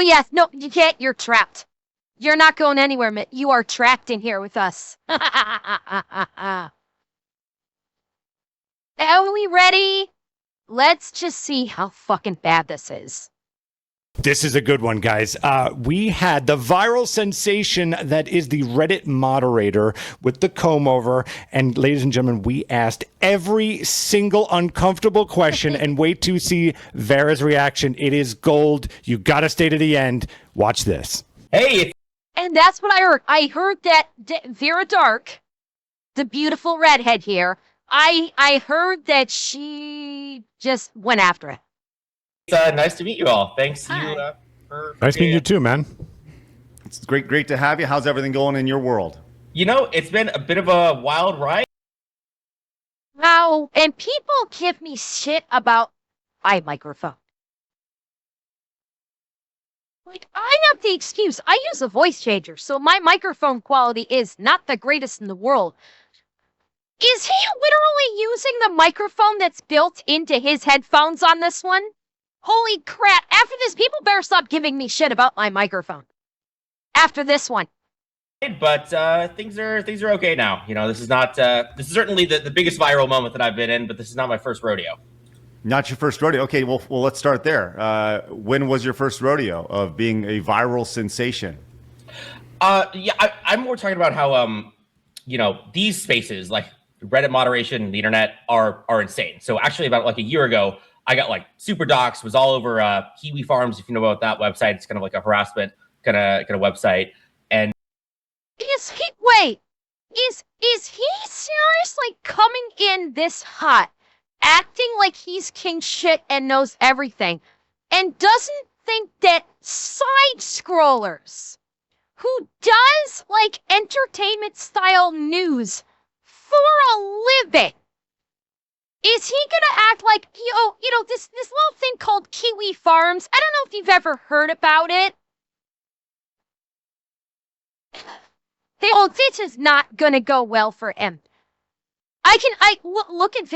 yes, no, you can't. You're trapped. You're not going anywhere, Mitt. You are trapped in here with us. Are we ready? Let's just see how fucking bad this is. This is a good one, guys. We had the viral sensation that is the Reddit moderator with the comb over. And ladies and gentlemen, we asked every single uncomfortable question and wait to see Vera's reaction. It is gold. You got to stay to the end. Watch this. Hey, And that's what I heard. I heard that Vera Dark, the beautiful redhead here, I heard that she just went after it. it's nice to meet you all. Thanks Hi. you for Nice meeting you too, man. It's great to have you. How's everything going in your world? You know, it's been a bit of a wild ride. Wow, and people give me shit about my microphone. Like, I have the excuse. I use a voice changer, so my microphone quality is not the greatest in the world. Is he literally using the microphone that's built into his headphones on this one? Holy crap. After this, people better stop giving me shit about my microphone. After this one. But things are okay now. You know, this is not this is certainly the biggest viral moment that I've been in, but this is not my first rodeo. Not your first rodeo. Okay, well, let's start there. When was your first rodeo of being a viral sensation? Yeah, I'm more talking about how you know, these spaces like Reddit moderation, the internet are insane. So actually, about like a year ago, I got like super docs, was all over Kiwi Farms. If you know about that website, it's kind of like a harassment kind of website. And Is he seriously coming in this hot, acting like he's king shit and knows everything, and doesn't think that side scrollers who does like entertainment style news for a living, is he gonna act like, you know, this little thing called Kiwi Farms? I don't know if you've ever heard about it. This is not gonna go well for him. Look at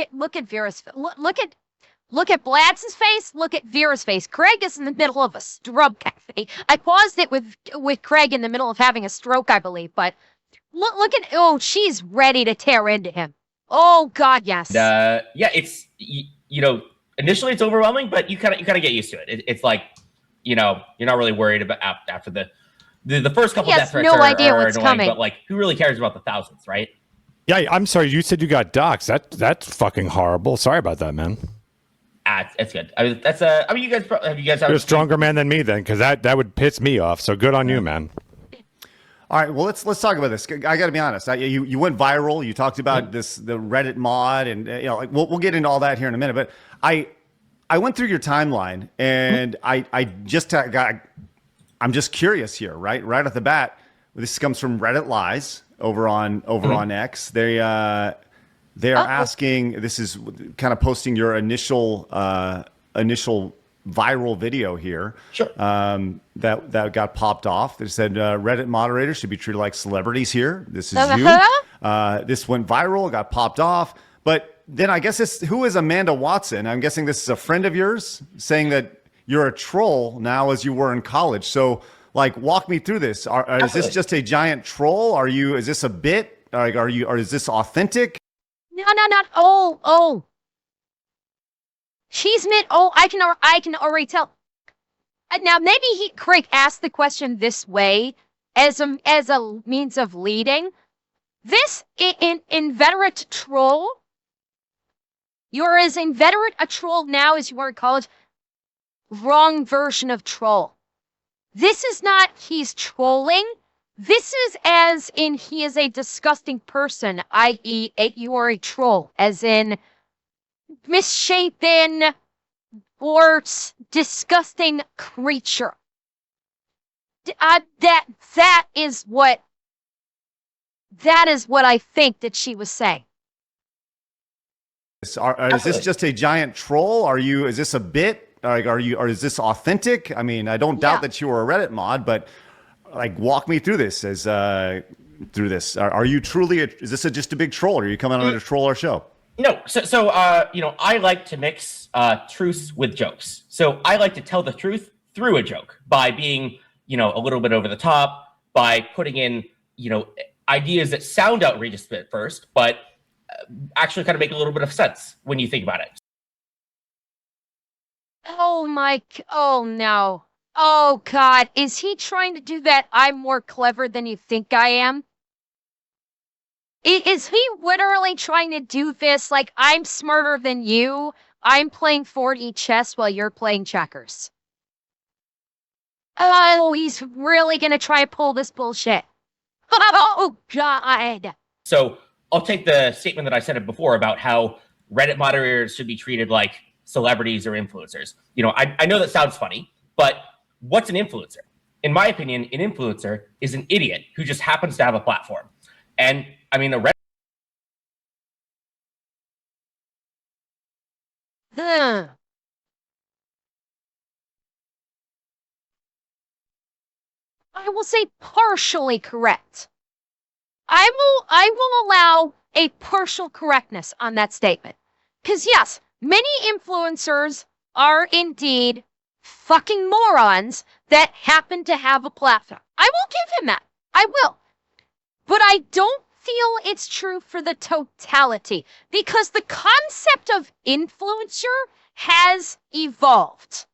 Vera's, look at Bladson's face, look at Vera's face. Craig is in the middle of a stroke cafe. I paused it with Craig in the middle of having a stroke, I believe, but look at, oh, she's ready to tear into him. Oh God, yes. yeah, it's you know, initially it's overwhelming, but you kind of get used to it. It's like, you know, you're not really worried about after the first couple death threats no idea what's annoying, coming. but like, who really cares about the thousands, right? Yeah, I'm sorry. You said you got doxxed. That's fucking horrible. Sorry about that, man. It's good. I mean, that's I mean, you guys You're a stronger man than me then, because that would piss me off. So good on you, man. All right, well, let's talk about this. I got to be honest. You went viral. You talked about the Reddit mod, and you know, like we'll get into all that here in a minute. But I went through your timeline, and I just I'm just curious here, right off the bat. This comes from Reddit Lies over on X. They are asking. This is kind of posting your initial viral video here. Sure. That got popped off. They said Reddit moderators should be treated like celebrities here. This is you. This went viral, got popped off. But then I guess who is Amanda Watson? I'm guessing this is a friend of yours saying that you're a troll now as you were in college. So like, walk me through this. Is this just a giant troll? Is this a bit? Like, or is this authentic? No. Oh. She's mid. Oh, I can already tell. Now maybe Craig asked the question this way as a means of leading. This inveterate troll. You're as inveterate a troll now as you were in college. Wrong version of troll. This is not he's trolling. This is as in he is a disgusting person, i.e. you are a troll, as in misshapen or disgusting creature. That is what I think that she was saying. Is this just a giant troll? Is this a bit? Or is this authentic? I mean, I don't doubt that you were a Reddit mod, but like, walk me through this. Are you truly? Is this just a big troll? Or are you coming on to troll our show? No. So you know, I like to mix truths with jokes. So I like to tell the truth through a joke by being, a little bit over the top, by putting in, ideas that sound outrageous at first, but actually kind of make a little bit of sense when you think about it. Oh no. Oh God, is he trying to do that? I'm more clever than you think I am? Is he literally trying to do this like I'm smarter than you? I'm playing 4D chess while you're playing checkers. Oh, he's really gonna try to pull this bullshit. Oh God. So I'll take the statement that I said before about how Reddit moderators should be treated like celebrities or influencers. I know that sounds funny, but what's an influencer? In my opinion, an influencer is an idiot who just happens to have a platform. And I mean, the Reddit. I will say partially correct. I will allow a partial correctness on that statement. Because yes, many influencers are indeed fucking morons that happen to have a platform. I will give him that. I will. But I don't feel it's true for the totality because the concept of influencer has evolved.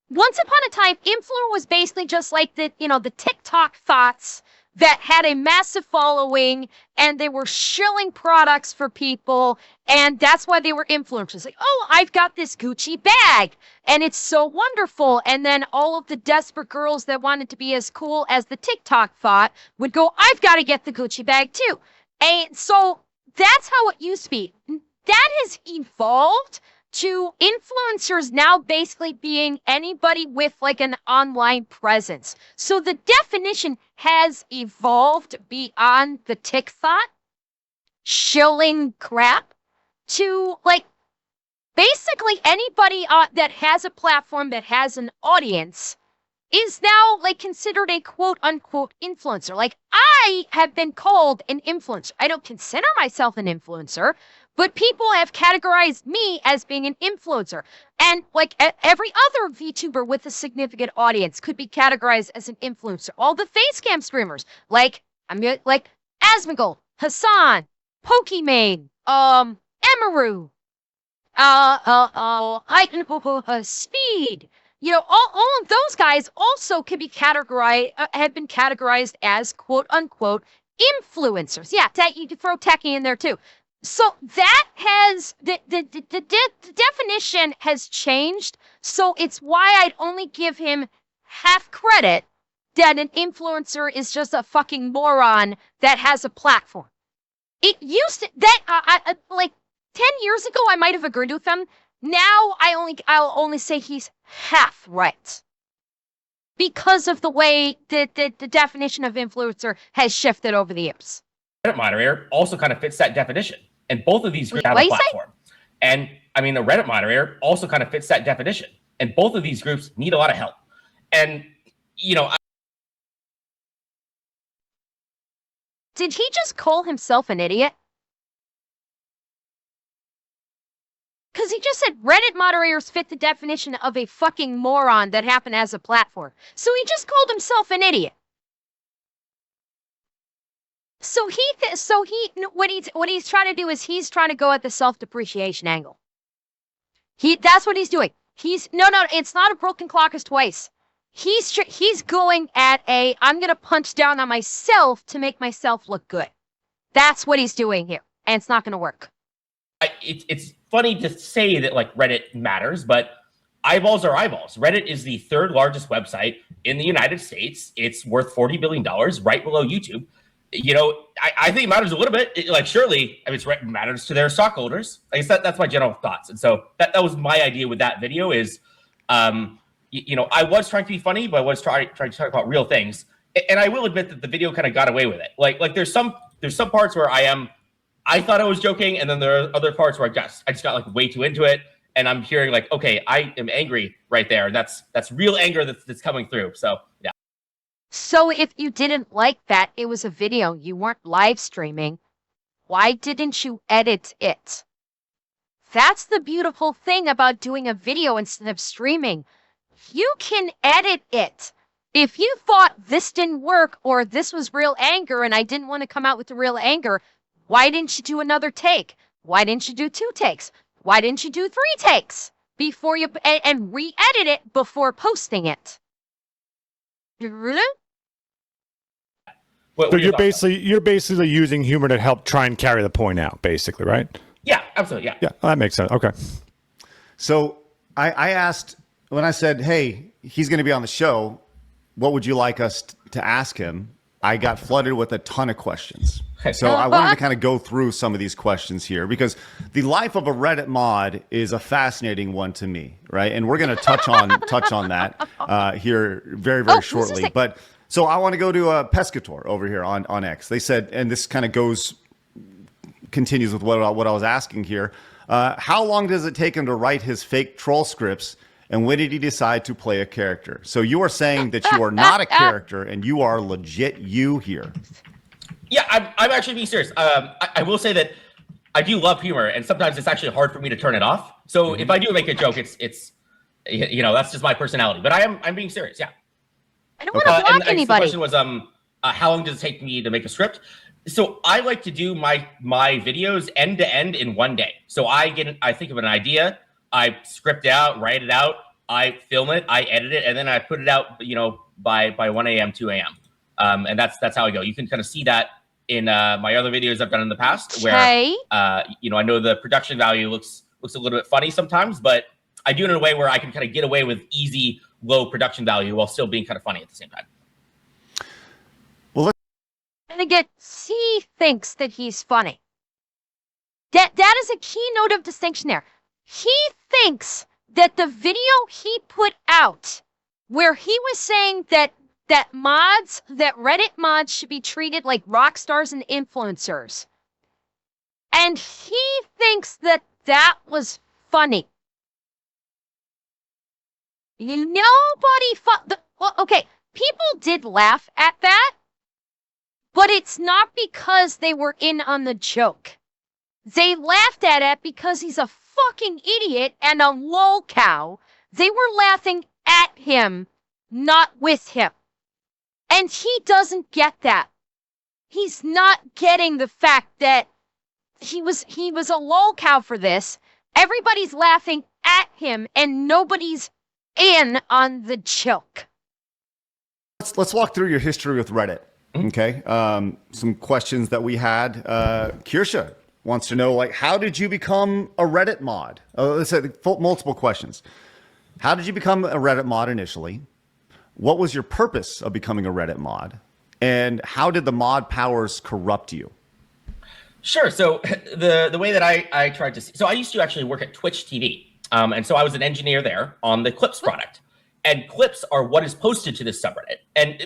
Once upon a time, influencer was basically just like the TikTok thoughts that had a massive following and they were shilling products for people. And that's why they were influencers. Like, oh, I've got this Gucci bag and it's so wonderful. And then all of the desperate girls that wanted to be as cool as the TikTok thought would go, I've got to get the Gucci bag too. And so that's how it used to be. That has evolved to influencers now basically being anybody with like an online presence. So the definition has evolved beyond the tick thought, shilling crap, to like basically anybody that has a platform that has an audience is now like considered a quote unquote influencer. Like I have been called an influencer. I don't consider myself an influencer, but people have categorized me as being an influencer. And like every other VTuber with a significant audience could be categorized as an influencer. All the facecam streamers, like Asmongold, Hassan, Pokimane, Emaru, Speed. All of those guys also can be categorized, have been categorized as quote unquote influencers. Yeah, you could throw Techie in there too. So that has, the definition has changed. So it's why I'd only give him half credit that an influencer is just a fucking moron that has a platform. It used to, like 10 years ago, I might have agreed with him. Now I'll only say he's half right. Because of the way the definition of influencer has shifted over the years. Reddit moderator also kind of fits that definition. And both of these groups have a platform. And I mean, the Reddit moderator also kind of fits that definition. And both of these groups need a lot of help. And, did he just call himself an idiot? Because he just said Reddit moderators fit the definition of a fucking moron that happened as a platform. So he just called himself an idiot. So what he's trying to do is he's trying to go at the self-depreciation angle. That's what he's doing. No, it's not a broken clock is twice. He's going at I'm gonna punch down on myself to make myself look good. That's what he's doing here, and it's not gonna work. It's funny to say that like Reddit matters, but eyeballs are eyeballs. Reddit is the third largest website in the United States. It's worth $40 billion, right below YouTube. I think it matters a little bit. Surely, I mean, it matters to their stockholders. I guess that's my general thoughts. And so that was my idea with that video is, I was trying to be funny, but I was trying to talk about real things. And I will admit that the video kind of got away with it. Like there's some parts where I thought I was joking, and then there are other parts where I just got like way too into it, and I'm hearing like, okay, I am angry right there, and that's real anger that's coming through. So yeah. So if you didn't like that, it was a video, you weren't live streaming, why didn't you edit it? That's the beautiful thing about doing a video instead of streaming. you can edit it. If you thought this didn't work or this was real anger and I didn't want to come out with the real anger, why didn't you do another take? Why didn't you do 2 takes? Why didn't you do 3 takes before you and re-edit it before posting it? What So are your thoughts on you're basically using humor to help try and carry the point out, basically, right? that? Yeah, absolutely. Yeah. Yeah, well, that makes sense. Okay. So I asked when I said, "Hey, he's going to be on the show. What would you like us to ask him?" I got flooded with a ton of questions. So I wanted to kind of go through some of these questions here because the life of a Reddit mod is a fascinating one to me, right? And we're going to touch on that here very, very shortly. But so I want to go to Pescator over here on X. They said, and this kind of continues with what I was asking here. How long does it take him to write his fake troll scripts? And when did he decide to play a character? So you are saying that you are not a character and you are legit you here. Yeah, I'm actually being serious. I will say that I do love humor, and sometimes it's actually hard for me to turn it off. So if I do make a joke, it's that's just my personality. But I'm being serious. Yeah. I don't want to block anybody. The question was how long does it take me to make a script? So I like to do my videos end to end in one day. So I think of an idea. I script it out, write it out, I film it, I edit it, and then I put it out, by 1 a.m., 2 a.m. And that's how I go. You can kind of see that in my other videos I've done in the past, where I know the production value looks a little bit funny sometimes, but I do it in a way where I can kind of get away with easy, low production value while still being kind of funny at the same time. And again, he thinks that he's funny. That is a keynote of distinction there. He thinks that the video he put out where he was saying that Reddit mods should be treated like rock stars and influencers. And he thinks that was funny. Okay, people did laugh at that, but it's not because they were in on the joke. They laughed at it because he's a fucking idiot and a lol cow. They were laughing at him, not with him. And he doesn't get that. He's not getting the fact that he was a lol cow for this. Everybody's laughing at him and nobody's in on the joke. Let's walk through your history with Reddit. Okay. Some questions that we had. Kirsha wants to know, how did you become a Reddit mod? Let's say multiple questions. How did you become a Reddit mod initially? What was your purpose of becoming a Reddit mod? And how did the mod powers corrupt you? Sure. So the way that I tried to see, so I used to actually work at Twitch TV. And so I was an engineer there on the Clips product. And Clips are what is posted to this subreddit. And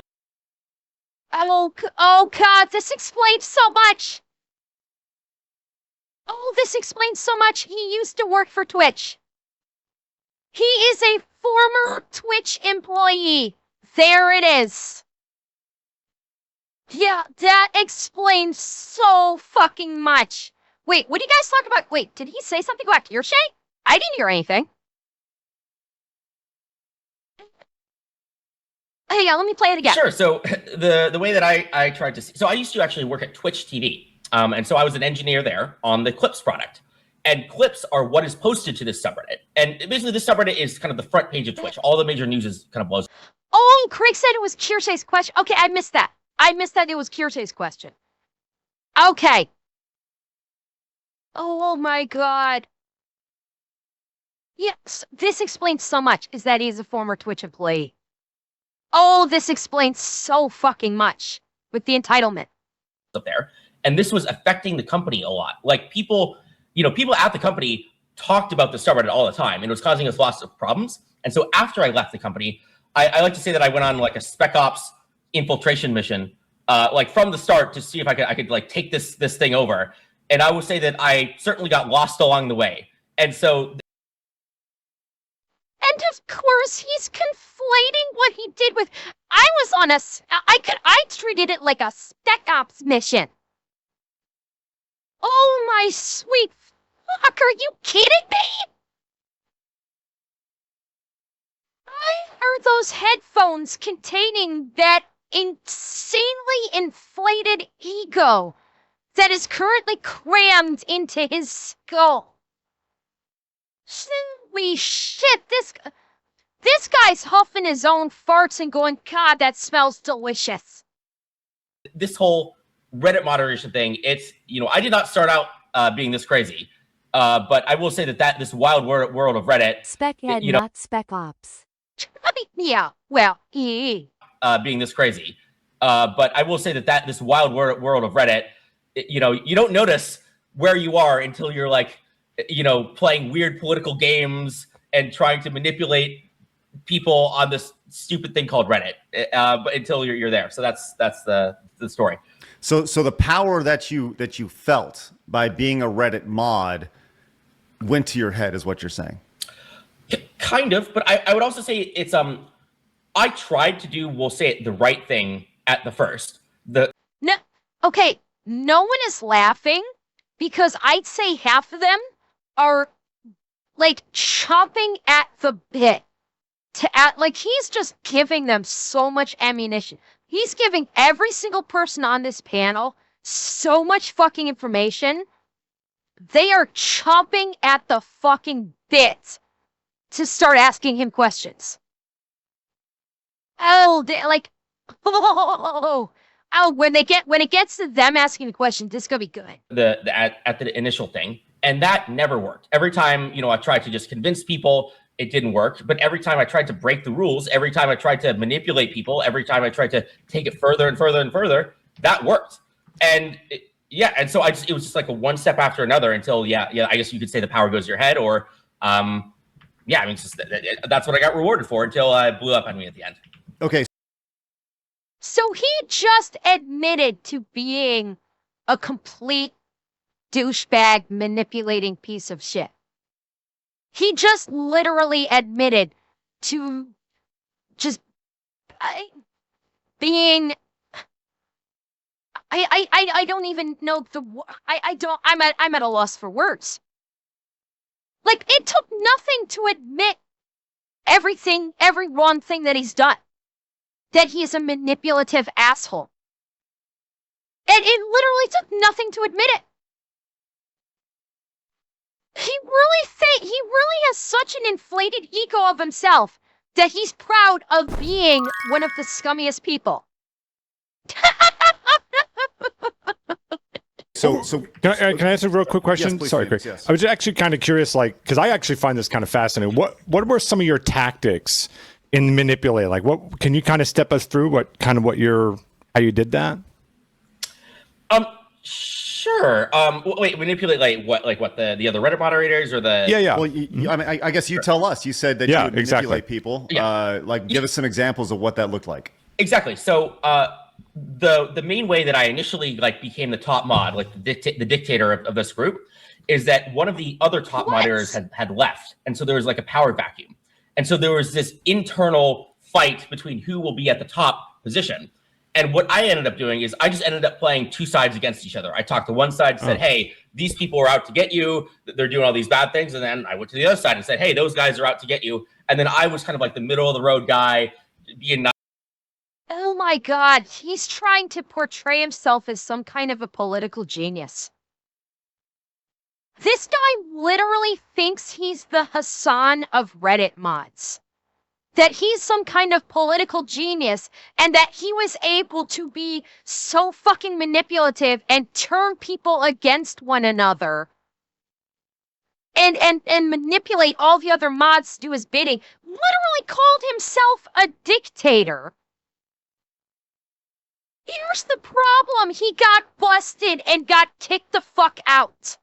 oh God, this explains so much. Oh, this explains so much. He used to work for Twitch. He is a former Twitch employee. There it is. Yeah, that explains so fucking much. Wait, what do you guys talk about? Wait, did he say something about Kirsche? I didn't hear anything. Hey, let me play it again. Sure. So the way that I tried to see, so I used to actually work at Twitch TV. And so I was an engineer there on the Clips product. And Clips are what is posted to this subreddit. And basically this subreddit is kind of the front page of Twitch. All the major news is kind of blows. Oh, Craig said it was Kirsche's question. Okay, I missed that. I missed that it was Kirsche's question. Okay. Oh my God. Yes, this explains so much, is that he's a former Twitch employee. Oh, this explains so fucking much with the entitlement. Up there. And this was affecting the company a lot. Like people at the company talked about the subreddit all the time, and it was causing us lots of problems. And so after I left the company, I like to say that I went on like a spec ops infiltration mission, from the start to see if I could take this thing over. And I would say that I certainly got lost along the way. And so. And of course, he's conflating what he did with. I treated it like a spec ops mission. Oh my sweet fuck! Are you kidding me? Why are those headphones containing that insanely inflated ego that is currently crammed into his skull? Holy shit, this guy's huffing his own farts and going, God, that smells delicious. This whole Reddit moderation thing, it's, I did not start out being this crazy. But I will say that this wild world of Reddit, Spec Ed, not Spec Ops. Yeah, well, being this crazy. But I will say that this wild world of Reddit, you don't notice where you are until you're like, playing weird political games and trying to manipulate people on this stupid thing called Reddit. But until you're there, so that's the story. So the power that you felt by being a Reddit mod went to your head, is what you're saying. Kind of, but I would also say it's I tried to do, we'll say it, the right thing at the first. No, okay, no one is laughing because I'd say half of them are like chomping at the bit to act like he's just giving them so much ammunition. He's giving every single person on this panel so much fucking information. They are chomping at the fucking bit to start asking him questions. Oh, when it gets to them asking the question, this is gonna be good. At the initial thing, and that never worked. Every time, I tried to just convince people, it didn't work. But every time I tried to break the rules, every time I tried to manipulate people, every time I tried to take it further and further and further, that worked. And and so it was just like a one step after another until I guess you could say the power goes to your head, or it's just that's what I got rewarded for until it blew up on me at the end. Okay. So he just admitted to being a complete douchebag manipulating piece of shit. He just literally admitted to just being. I don't even know I'm at a loss for words. Like, it took nothing to admit every wrong thing that he's done. That he is a manipulative asshole. And it literally took nothing to admit it. He really has such an inflated ego of himself that he's proud of being one of the scummiest people. So can I ask a real quick question? Yes, please, Sorry, James, Craig. yes. I was actually kind of curious, because I actually find this kind of fascinating. What were some of your tactics in manipulating? Like, what can you kind of step us through? How you did that? Sure. Wait, manipulate like what the other Reddit moderators or the? Yeah. Well, I mean, I guess you tell us. You said that you would manipulate people. Yeah. Give us some examples of what that looked like. Exactly. So the main way that I initially became the top mod, like the dictator of this group, is that one of the other top moderators had left, and so there was like a power vacuum, and so there was this internal fight between who will be at the top position. And what I ended up doing is I just ended up playing two sides against each other. I talked to one side and said, hey, these people are out to get you. They're doing all these bad things. And then I went to the other side and said, hey, those guys are out to get you. And then I was kind of like the middle of the road guy, being nice. Oh my God, he's trying to portray himself as some kind of a political genius. This guy literally thinks he's the Hassan of Reddit mods. That he's some kind of political genius and that he was able to be so fucking manipulative and turn people against one another and manipulate all the other mods to do his bidding. Literally called himself a dictator. Here's the problem. He got busted and got kicked the fuck out.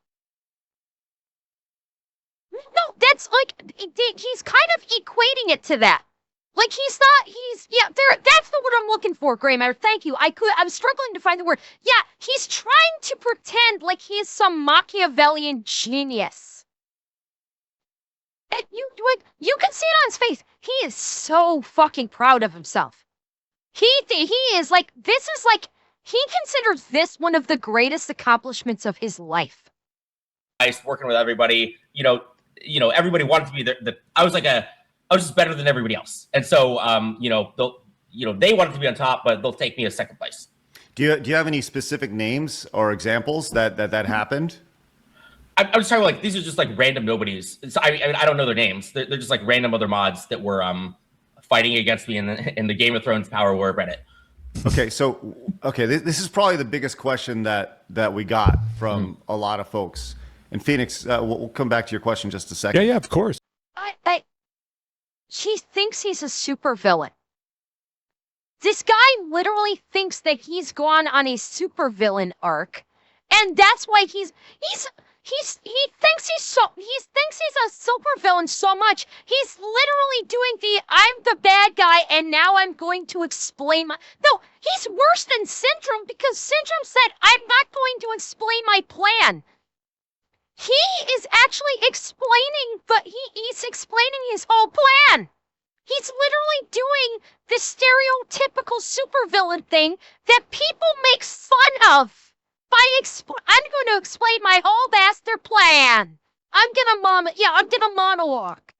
No, that's he's kind of equating it to that. Like, that's the word I'm looking for, Grey Matter. Thank you. I'm struggling to find the word. Yeah, he's trying to pretend like he is some Machiavellian genius. And you can see it on his face. He is so fucking proud of himself. He is like, he considers this one of the greatest accomplishments of his life. Nice working with everybody, everybody wanted to be I was like I was just better than everybody else. And so, they wanted to be on top, but they'll take me as second place. Do you have any specific names or examples that happened? I was talking like, these are just like random nobodies. I don't know their names. They're just like random other mods that were fighting against me in the Game of Thrones Power War Reddit. Okay, this is probably the biggest question that we got from a lot of folks. And Phoenix, we'll come back to your question in just a second. Yeah, of course. She thinks he's a supervillain. This guy literally thinks that he's gone on a supervillain arc, and that's why he thinks he's a supervillain so much. He's literally doing I'm the bad guy, and now I'm going to explain my. No, he's worse than Syndrome because Syndrome said, "I'm not going to explain my plan." He is actually explaining, but he's explaining his whole plan. He's literally doing the stereotypical supervillain thing that people make fun of. I'm going to explain my whole master plan. I'm gonna monologue.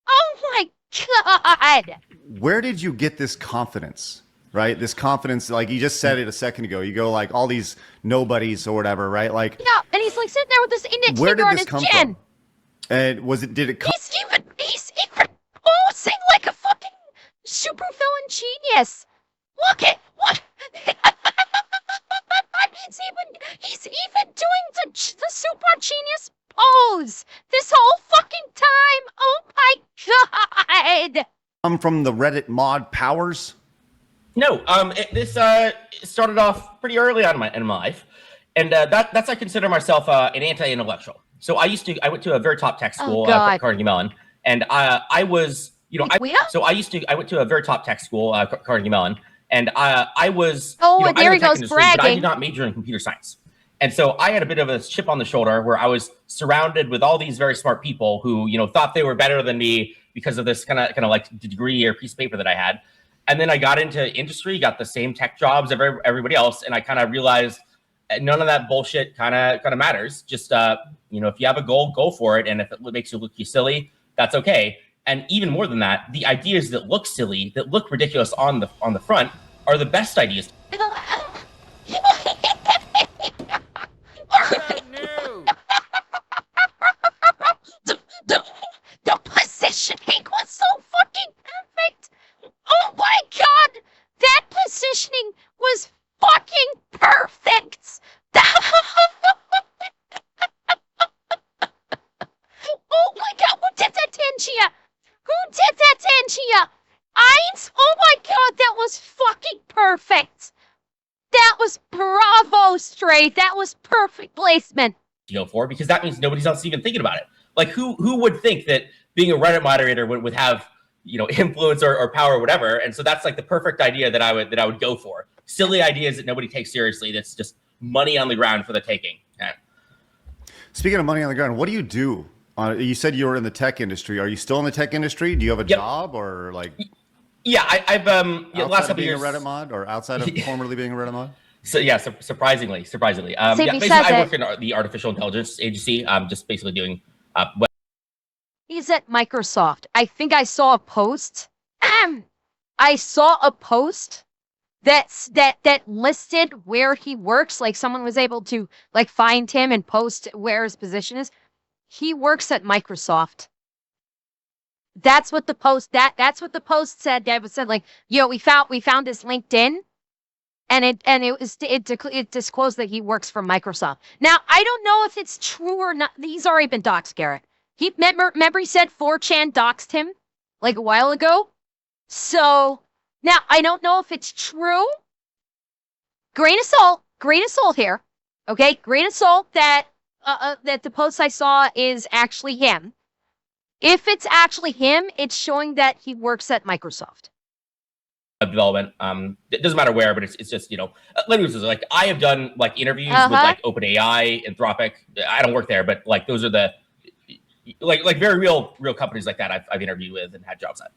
Oh my God. Where did you get this confidence? Right? This confidence, like you just said it a second ago. You go like all these nobodies or whatever, right? Like yeah, and he's like sitting there with this index where finger did on this his come chin. from? And did it come? He's even posing like a fucking supervillain genius. Look at what he's even doing the super genius pose this whole fucking time. Oh my God. Come from the Reddit mod powers? No, this started off pretty early on in my life, and that's I consider myself an anti-intellectual. So I went to a very top tech school, Carnegie Mellon, and I was, I went to a very top tech school, Carnegie Mellon, and I was, there he goes bragging. but I did not major in computer science, and so I had a bit of a chip on the shoulder where I was surrounded with all these very smart people who, thought they were better than me because of this kind of like degree or piece of paper that I had. And then I got into industry, got the same tech jobs as everybody else, and I kind of realized none of that bullshit kind of matters. Just if you have a goal, go for it, and if it makes you look silly, that's okay. And even more than that, the ideas that look silly, that look ridiculous on the front, are the best ideas. The positioning was so fucking perfect. Oh my God, that positioning was fucking perfect. Oh my God, who did that, Tangia? Who did that, Tangia? Oh my God, that was fucking perfect. That was bravo, Stray. That was perfect placement. Go for, because that means nobody else is even thinking about it. Like who would think that being a Reddit moderator would have influence or power or whatever? And so that's like the perfect idea that I would go for. Silly ideas that nobody takes seriously. That's just money on the ground for the taking. Yeah. Speaking of money on the ground, what do you do? You said you were in the tech industry. Are you still in the tech industry? Do you have a job or like? Yeah, I've the last couple being years a Reddit mod or outside of formerly being a Reddit mod. So yeah, surprisingly. Basically, I work in the artificial intelligence agency. I'm just basically doing. He's at Microsoft. I think I saw a post. I saw a post that listed where he works. Like someone was able to like find him and post where his position is. He works at Microsoft. That's what the post that's what the post said. Dad said like, we found his LinkedIn. And it disclosed that he works for Microsoft. Now, I don't know if it's true or not. He's already been doxxed, Garrett. Remember he said 4chan doxed him like a while ago? So, now, I don't know if it's true. Grain of salt here. Okay, grain of salt that the post I saw is actually him. If it's actually him, it's showing that he works at Microsoft. Development. It doesn't matter where, but it's just like I have done like interviews with like OpenAI, Anthropic. I don't work there, but like those are the like very real companies like that I've interviewed with and had jobs at.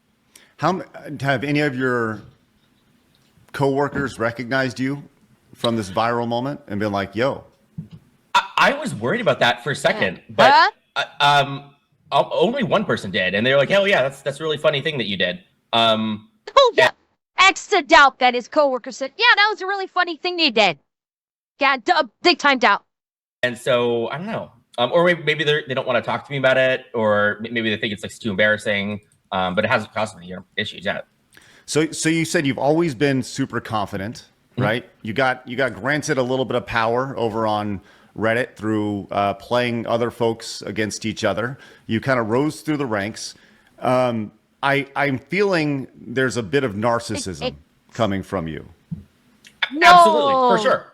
How have any of your coworkers recognized you from this viral moment and been like, "Yo"? I was worried about that for a second, but only one person did, and they're like, "Hell yeah, that's a really funny thing that you did." Oh, yeah. Extra doubt that his coworker said, yeah, that was a really funny thing they did. Yeah, big time doubt. And so I don't know, or maybe they don't want to talk to me about it, or maybe they think it's like too embarrassing. But it hasn't caused me issues yet. So you said you've always been super confident, right? You got granted a little bit of power over on Reddit through playing other folks against each other. You kind of rose through the ranks. I'm feeling there's a bit of narcissism coming from you. No. Absolutely, for sure.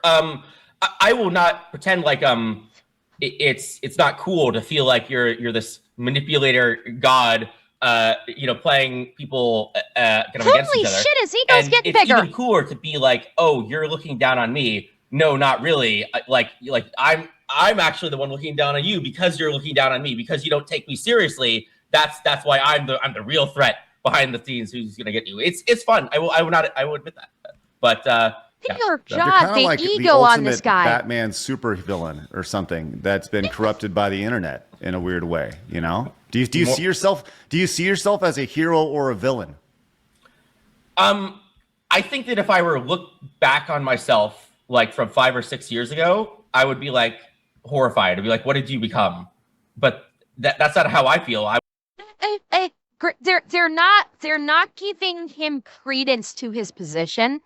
I will not pretend like it's not cool to feel like you're this manipulator god, playing people kind of against Holy each other. shit, his ego's And getting it's bigger. even cooler to be like, oh, you're looking down on me. No, not really. Like I'm actually the one looking down on you because you're looking down on me because you don't take me seriously. That's why I'm the real threat behind the scenes who's gonna get you. It's fun. I will admit that. But Dear You're God, kind of the like the ego on this ultimate guy. Batman supervillain or something that's been corrupted by the internet in a weird way. You know? Do you see yourself? Do you see yourself as a hero or a villain? I think that if I were to look back on myself like from 5 or 6 years ago, I would be like horrified. I'd be like, what did you become? But that's not how I feel. They're not giving him credence to his position.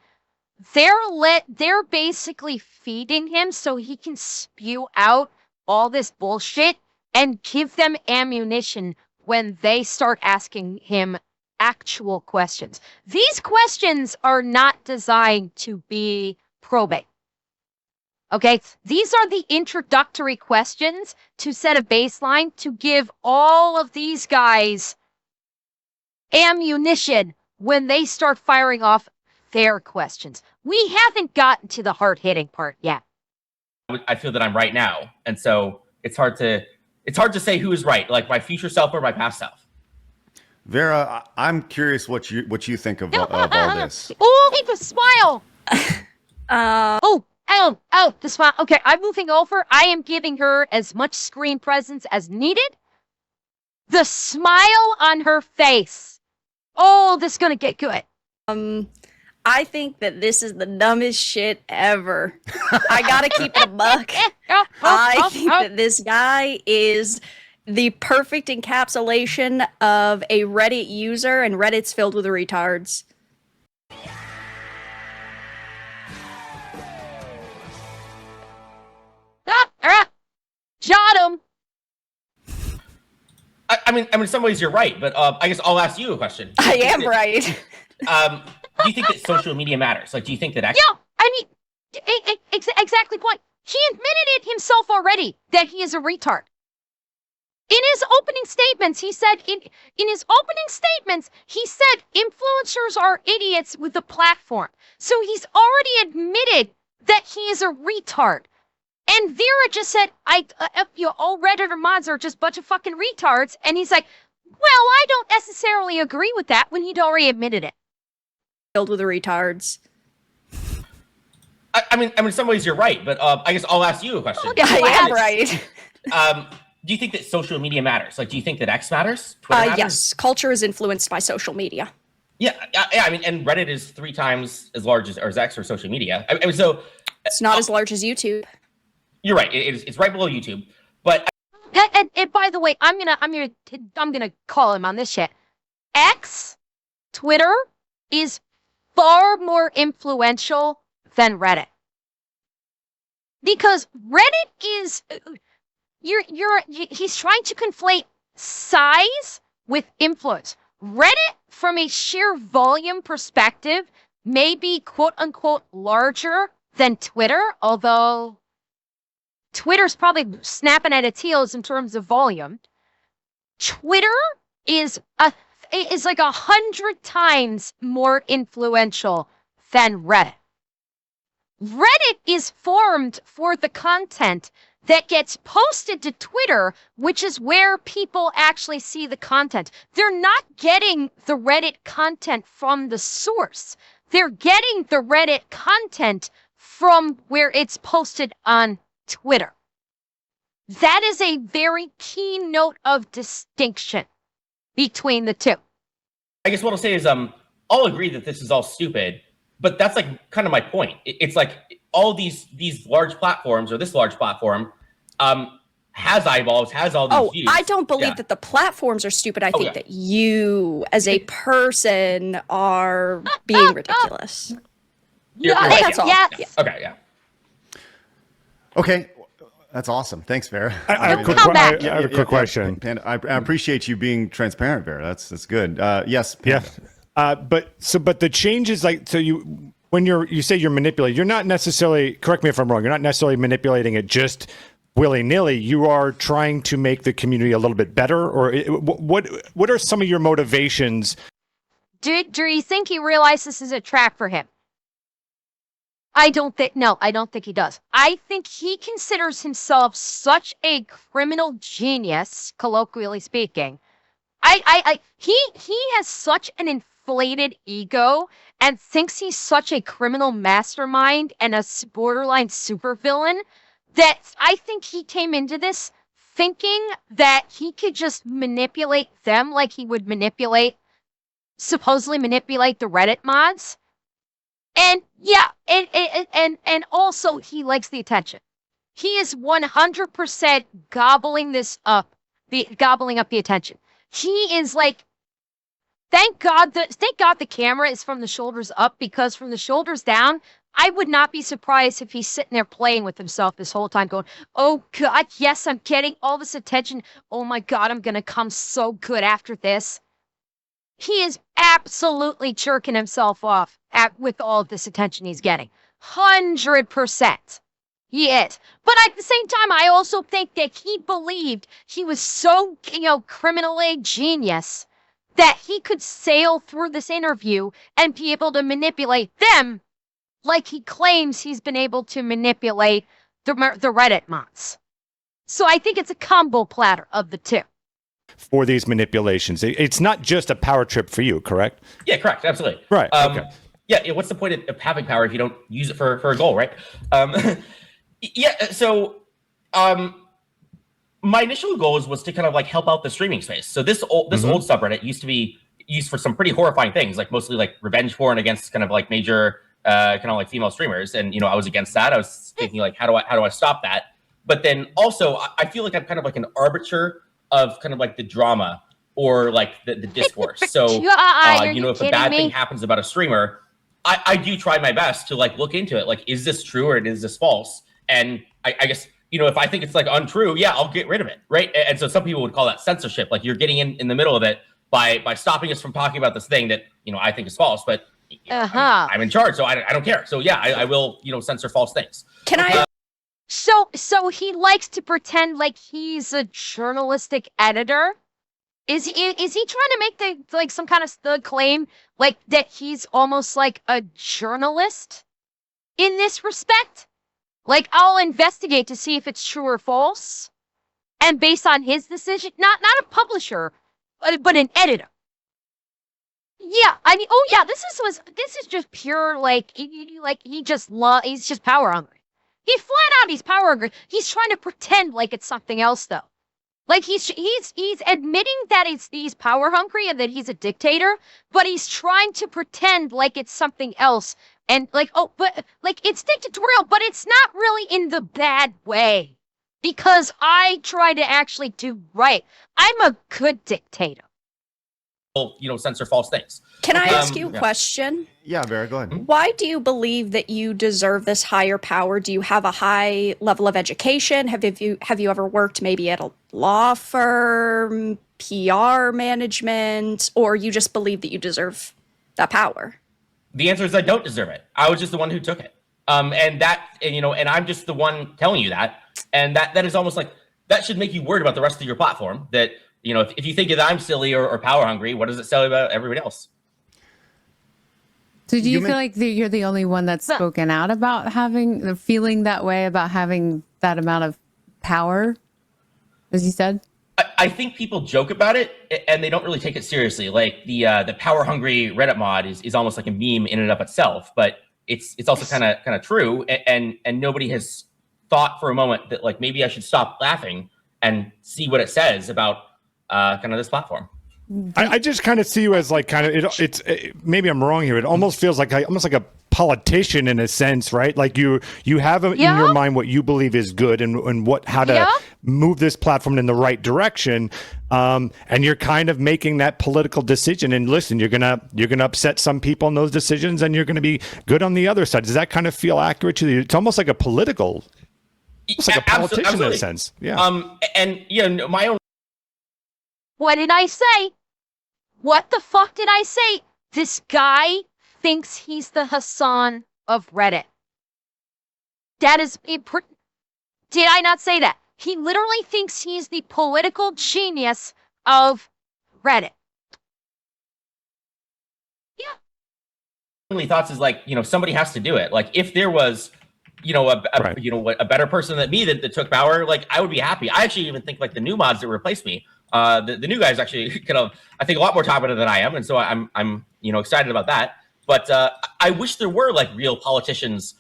They're basically feeding him so he can spew out all this bullshit and give them ammunition when they start asking him actual questions. These questions are not designed to be probate. Okay, these are the introductory questions to set a baseline to give all of these guys ammunition when they start firing off their questions. We haven't gotten to the hard-hitting part yet. I feel that I'm right now, and so it's hard to say who is right, like my future self or my past self. Vera, I'm curious what you think of all this. Oh, the smile. The smile. Okay, I'm moving over. I am giving her as much screen presence as needed. The smile on her face. Oh, this is gonna get good. I think that this is the dumbest shit ever. I gotta keep it a buck. I think that this guy is the perfect encapsulation of a Reddit user, and Reddit's filled with retards. Shot him. I mean, in some ways you're right, but I guess I'll ask you a question. I am right. Do you think that social media matters? Like, do you think that actually? Yeah, I mean, exactly point. He admitted it himself already that he is a retard. In his opening statements, he said influencers are idiots with the platform. So he's already admitted that he is a retard. And Vera just said, all Redditor mods are just a bunch of fucking retards. And he's like, well, I don't necessarily agree with that when he'd already admitted it. Filled with retards. I mean, in some ways you're right, but I guess I'll ask you a question. I am right. Do you think that social media matters? Like, do you think that X matters? Twitter matters? Yes, culture is influenced by social media. Yeah. I mean, and Reddit is 3 times as large as X or social media. I mean, so it's not as large as YouTube. You're right. It's right below YouTube. But and by the way, I'm gonna call him on this shit. X, Twitter, is far more influential than Reddit. Because Reddit is he's trying to conflate size with influence. Reddit, from a sheer volume perspective, may be quote unquote larger than Twitter, although Twitter's probably snapping at its heels in terms of volume. Twitter is like 100 times more influential than Reddit. Reddit is formed for the content that gets posted to Twitter, which is where people actually see the content. They're not getting the Reddit content from the source. They're getting the Reddit content from where it's posted on Twitter. That is a very key note of distinction between the two. I guess what I'll say is, I'll agree that this is all stupid, but that's like kind of my point. It's like all these large platforms, or this large platform, has eyeballs, has all these views. I don't believe that the platforms are stupid. I think that you, as a person, are being ridiculous. You're right. That's all. Yeah. Okay, yeah. Okay. That's awesome. Thanks, Vera. I have a quick, Come back. I have a quick question. Panda, I appreciate you being transparent, Vera. That's good. Yes. Panda. Yeah. But the changes, like, so when you say you're manipulating, you're not necessarily, correct me if I'm wrong, you're not necessarily manipulating it just willy-nilly. You are trying to make the community a little bit better, or what are some of your motivations? Do you think he realizes this is a trap for him? I don't think he does. I think he considers himself such a criminal genius, colloquially speaking. He has such an inflated ego and thinks he's such a criminal mastermind and a borderline supervillain that I think he came into this thinking that he could just manipulate them like he would supposedly manipulate the Reddit mods. And yeah, and also he likes the attention. He is 100% gobbling up the attention. He is like, thank God the camera is from the shoulders up, because from the shoulders down, I would not be surprised if he's sitting there playing with himself this whole time going, oh God, yes, I'm getting all this attention. Oh my God, I'm going to come so good after this. He is absolutely jerking himself off with all of this attention he's getting. 100%. He is. But at the same time, I also think that he believed he was so, criminally genius that he could sail through this interview and be able to manipulate them like he claims he's been able to manipulate the Reddit mods. So I think it's a combo platter of the two. For these manipulations, it's not just a power trip for you, correct? Yeah, correct. Absolutely. Right. Okay. Yeah. What's the point of having power if you don't use it for a goal, right? Yeah. So, my initial goals was to kind of like help out the streaming space. So this old subreddit used to be used for some pretty horrifying things, like mostly like revenge porn against kind of like major kind of like female streamers. And I was against that. I was thinking like, how do I stop that? But then also, I feel like I'm kind of like an arbiter of kind of like the drama or like the discourse. So, if a bad thing happens about a streamer, I do try my best to like look into it. Like, is this true or is this false? And I guess, if I think it's like untrue, yeah, I'll get rid of it. Right. And so some people would call that censorship. Like you're getting in the middle of it by stopping us from talking about this thing that, I think is false, but I'm in charge. So I don't care. So yeah, I will, censor false things. Can I? So he likes to pretend like he's a journalistic editor. Is he trying to make some kind of the claim like that he's almost like a journalist in this respect? Like, I'll investigate to see if it's true or false, and based on his decision, not a publisher, but an editor. Yeah, I mean, this is just pure he's just power hungry. He's power hungry. He's trying to pretend like it's something else though. Like he's admitting that he's power hungry and that he's a dictator, but he's trying to pretend like it's something else. And but it's dictatorial, but it's not really in the bad way. Because I try to actually do right. I'm a good dictator. Censor false things. Can I ask you a question? Yeah, Vera, go ahead. Why do you believe that you deserve this higher power? Do you have a high level of education? Have you ever worked maybe at a law firm, PR management, or you just believe that you deserve that power? The answer is I don't deserve it. I was just the one who took it. And I'm just the one telling you that. And that is almost like, that should make you worried about the rest of your platform. That, if you think that I'm silly or power hungry, what does it say about everybody else? So do you feel like you're the only one that's spoken out about feeling that way about having that amount of power, as you said? I think people joke about it and they don't really take it seriously. Like the power hungry Reddit mod is almost like a meme in and of itself, but it's also kind of true, and nobody has thought for a moment that like maybe I should stop laughing and see what it says about kind of this platform. I just kind of see you as like kind of maybe I'm wrong here. It almost feels like almost like a politician in a sense, right? Like you have in your mind what you believe is good and how to move this platform in the right direction, and you're kind of making that political decision. And listen, you're gonna upset some people in those decisions, and you're gonna be good on the other side. Does that kind of feel accurate to you? It's almost like a political, it's like a politician absolutely. In a sense. Yeah. And my own. What did I say? What the fuck did I say? This guy thinks he's the Hassan of Reddit. That is, did I not say that? He literally thinks he's the political genius of Reddit. Yeah. Only thoughts is like, somebody has to do it. Like if there was, a better person than me that took power, like I would be happy. I actually even think like the new mods that replaced me, the new guys actually I think a lot more competent than I am, and so I'm excited about that. But I wish there were like real politicians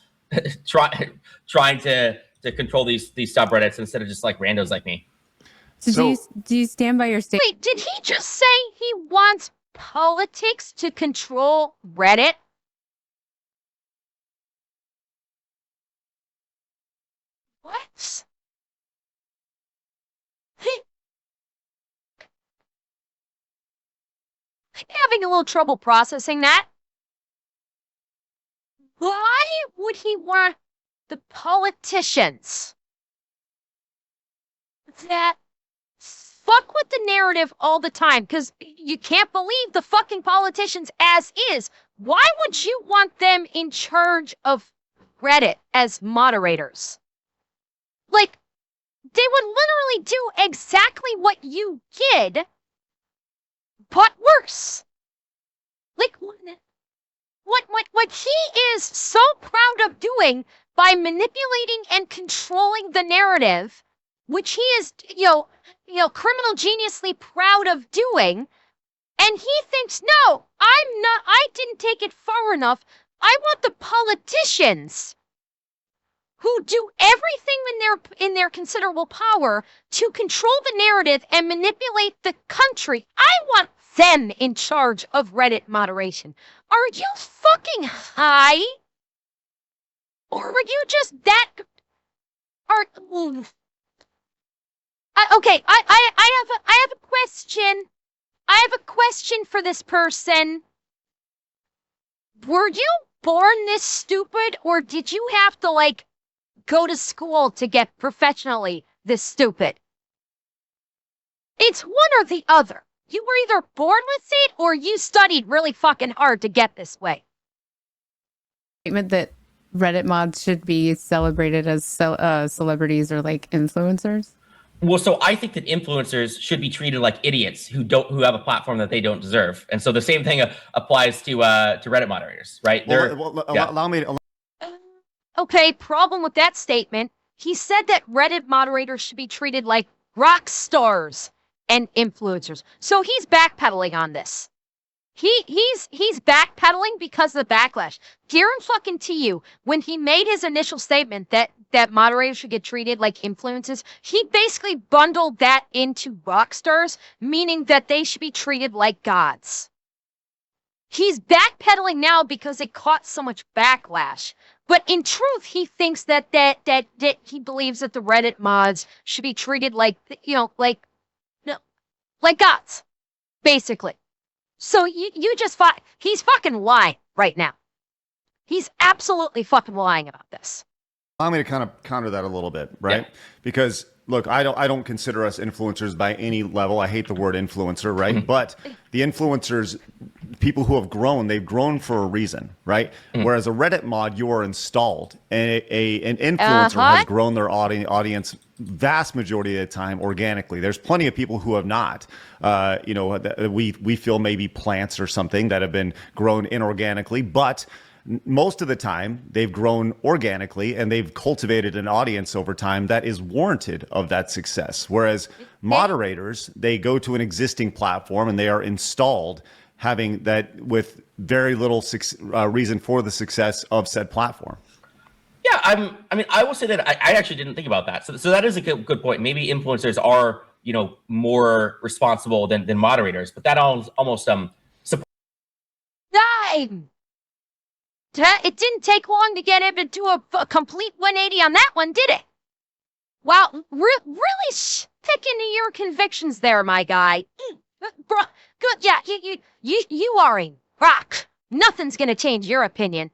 trying to control these subreddits instead of just like randos like me. So do you stand by your statement? Wait, did he just say he wants politics to control Reddit? What? I'm having a little trouble processing that. Why would he want the politicians that fuck with the narrative all the time? Because you can't believe the fucking politicians as is. Why would you want them in charge of Reddit as moderators? Like, they would literally do exactly what you did, but worse. Like, what he is so proud of doing by manipulating and controlling the narrative, which he is, criminal geniusly proud of doing, and he thinks, no, I didn't take it far enough. I want the politicians who do everything in their considerable power to control the narrative and manipulate the country. I want them in charge of Reddit moderation. Are you fucking high? Or are you just that? Okay, I have a question. I have a question for this person. Were you born this stupid, or did you have to go to school to get professionally this stupid? It's one or the other. You were either born with it or you studied really fucking hard to get this way. Statement that Reddit mods should be celebrated as celebrities or influencers. Well, so I think that influencers should be treated like idiots who have a platform that they don't deserve, and so the same thing applies to Reddit moderators, right? Allow me to. Okay, problem with that statement. He said that Reddit moderators should be treated like rock stars and influencers. So he's backpedaling on this. He's backpedaling because of the backlash. Guarantee you, when he made his initial statement that moderators should get treated like influencers, he basically bundled that into rock stars, meaning that they should be treated like gods. He's backpedaling now because it caught so much backlash. But in truth, he thinks that he believes that the Reddit mods should be treated like gods, basically. So you just he's fucking lying right now. He's absolutely fucking lying about this. I'm going to kind of counter that a little bit, right? Yeah. Because look, I don't consider us influencers by any level. I hate the word influencer, right? Mm-hmm. But the influencers, people who have grown, they've grown for a reason, right? Mm-hmm. Whereas a Reddit mod, you are installed, and an influencer has grown their audience vast majority of the time organically. There's plenty of people who have not. We feel maybe plants or something that have been grown inorganically, but most of the time they've grown organically and they've cultivated an audience over time that is warranted of that success. Whereas moderators, they go to an existing platform and they are installed having that with very little reason for the success of said platform. Yeah, I mean, I will say that I actually didn't think about that. So that is a good point. Maybe influencers are, more responsible than moderators, but that almost Time. It didn't take long to get him into a complete 180 on that one, did it? Wow, really sticking to your convictions there, my guy. Bro, good. Yeah, you are a rock. Nothing's gonna change your opinion.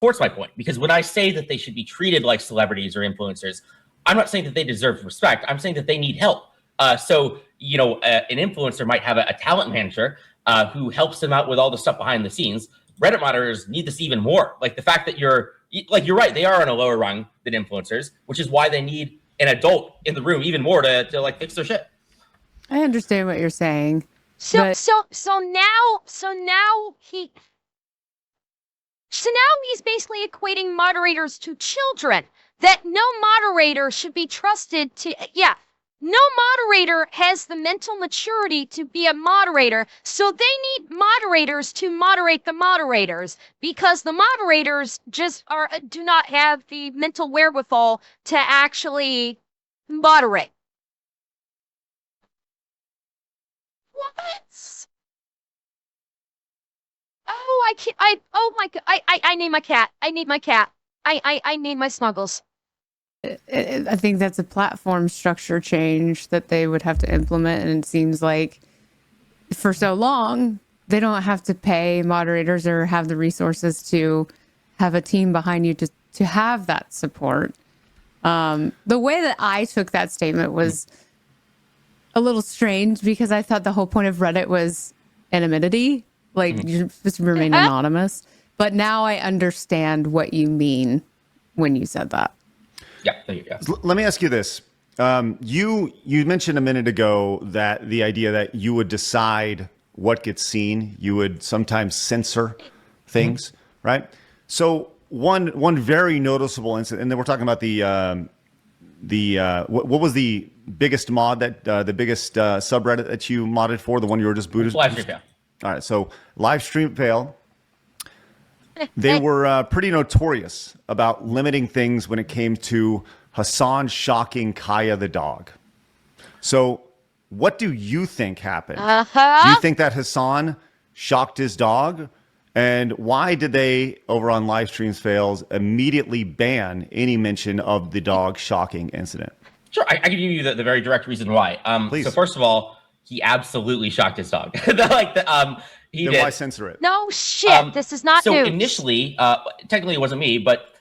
supports my point, because when I say that they should be treated like celebrities or influencers, I'm not saying that they deserve respect. I'm saying that they need help. So an influencer might have a talent manager who helps them out with all the stuff behind the scenes. Reddit moderators need this even more. Like the fact that you're right, they are on a lower rung than influencers, which is why they need an adult in the room even more to like fix their shit. I understand what you're saying. So but- now he's basically equating moderators to children. That no moderator should be trusted to, no moderator has the mental maturity to be a moderator, so they need moderators to moderate the moderators, because the moderators just do not have the mental wherewithal to actually moderate. What? Oh, I can't. Oh my god. I need my cat. I need my cat. I need my Snuggles. I think that's a platform structure change that they would have to implement. And it seems like for so long, they don't have to pay moderators or have the resources to have a team behind you to have that support. The way that I took that statement was a little strange, because I thought the whole point of Reddit was anonymity. Like, you're supposed to remain anonymous. But now I understand what you mean when you said that. Yeah, there you go. Let me ask you this. You mentioned a minute ago that the idea that you would decide what gets seen, you would sometimes censor things, right? So one very noticeable incident, and then we're talking about what was the biggest mod the biggest subreddit that you modded for, the one you were just booted? Livestream fail. All right, so Livestream fail. They were pretty notorious about limiting things when it came to Hassan shocking Kaya the dog. So what do you think happened? Do you think that Hassan shocked his dog? And why did they, over on Livestream's fails, immediately ban any mention of the dog shocking incident? Sure, I can give you the very direct reason why. Please. So first of all, he absolutely shocked his dog. He Then did. why censor it? No shit. This is not So news. initially, technically it wasn't me, but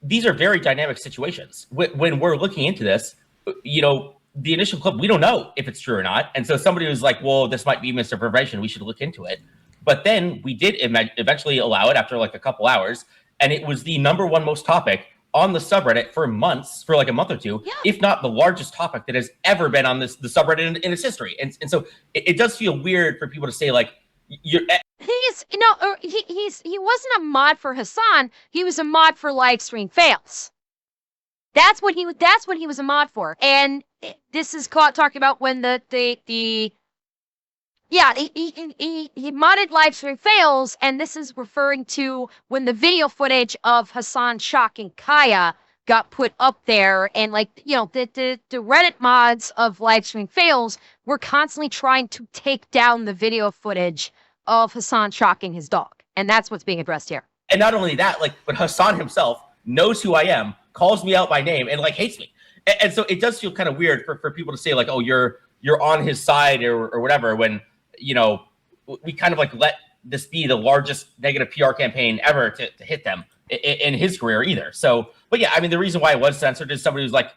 these are very dynamic situations. When we're looking into this, the initial clip, we don't know if it's true or not. And so somebody was like, well, this might be misinformation. We should look into it. But then we did eventually allow it after like a couple hours. And it was the #1 most topic on the subreddit for months, for like a month or two, if not the largest topic that has ever been on the subreddit in its history. And so it does feel weird for people to say like, he wasn't a mod for Hassan. He was a mod for Livestream fails. That's what he was a mod for. And this is talking about when he modded Livestream fails, and this is referring to when the video footage of Hassan shocking Kaya got put up there, and the Reddit mods of Livestream fails were constantly trying to take down the video footage of Hassan shocking his dog, and that's what's being addressed here. And not only that, but Hassan himself knows who I am, calls me out by name, and hates me. And so it does feel kind of weird for people to say like, oh, you're on his side or whatever, when we kind of let this be the largest negative PR campaign ever to hit them in his career either. So, but yeah, I mean, the reason why it was censored is somebody was like,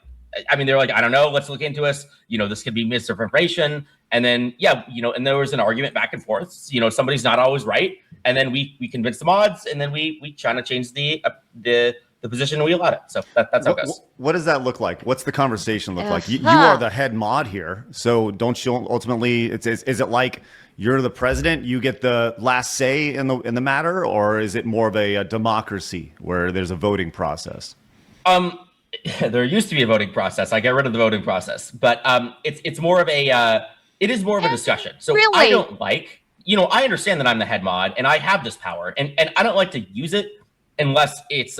they're like, I don't know, let's look into us. This could be misinformation. And then, and there was an argument back and forth. Somebody's not always right. And then we convinced the mods, and then we trying to change the position we allowed it. So that's how it goes. What does that look like? What's the conversation look like? You are the head mod here. So don't you ultimately, is it like you're the president, you get the last say in the matter, or is it more of a democracy where there's a voting process? There used to be a voting process. I got rid of the voting process, but it's more of a it is more of a discussion. So really? I don't I understand that I'm the head mod and I have this power, and I don't like to use it unless it's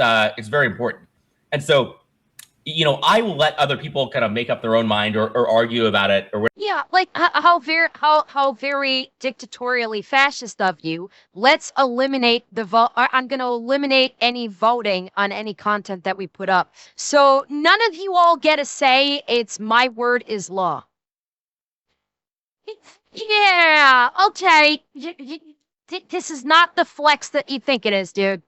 very important. And so, I will let other people kind of make up their own mind or argue about it or Yeah, like how very dictatorially fascist of you. Let's eliminate the vote. I'm going to eliminate any voting on any content that we put up. So none of you all get a say. It's my word is law. Yeah, okay. This is not the flex that you think it is, dude.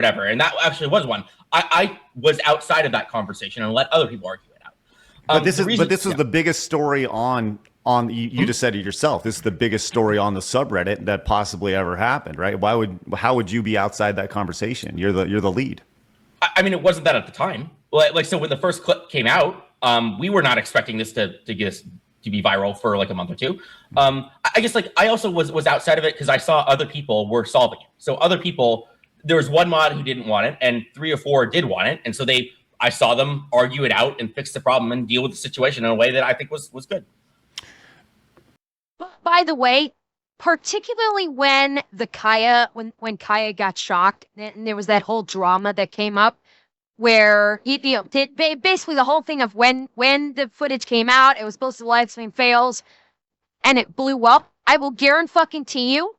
whatever. And that actually was one. I was outside of that conversation and let other people argue it out. But this was the biggest story on you just said it yourself. This is the biggest story on the subreddit that possibly ever happened, right? How would you be outside that conversation? You're the lead. I mean, it wasn't that at the time. Like so when the first clip came out, we were not expecting this to be viral for like a month or two. I guess like I also was outside of it because I saw other people were solving it. So other people, there was one mod who didn't want it, and 3 or 4 did want it, and so I saw them argue it out and fix the problem and deal with the situation in a way that I think was good. By the way, particularly when when Kaya got shocked, and there was that whole drama that came up where basically the whole thing of when the footage came out, it was supposed to live stream fails, and it blew up. I will guarantee you,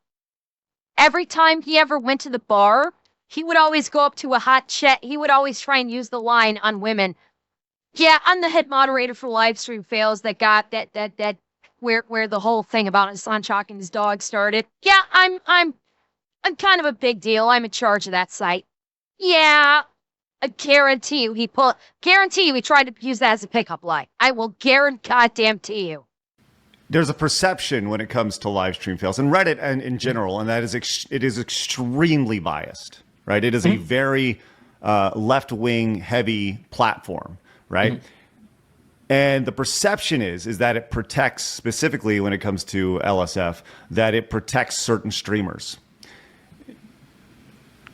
every time he ever went to the bar, he would always go up to a hot chat. He would always try and use the line on women. Yeah, I'm the head moderator for live stream fails that got that where the whole thing about Hassan Chalk and his dog started. Yeah, I'm kind of a big deal. I'm in charge of that site. Yeah, I guarantee you he tried to use that as a pickup line. I will guarantee you. There's a perception when it comes to live stream fails and Reddit and in general, and that is it is extremely biased, right? It is a very left-wing heavy platform, right? Mm-hmm. And the perception is that it protects, specifically when it comes to LSF, that it protects certain streamers.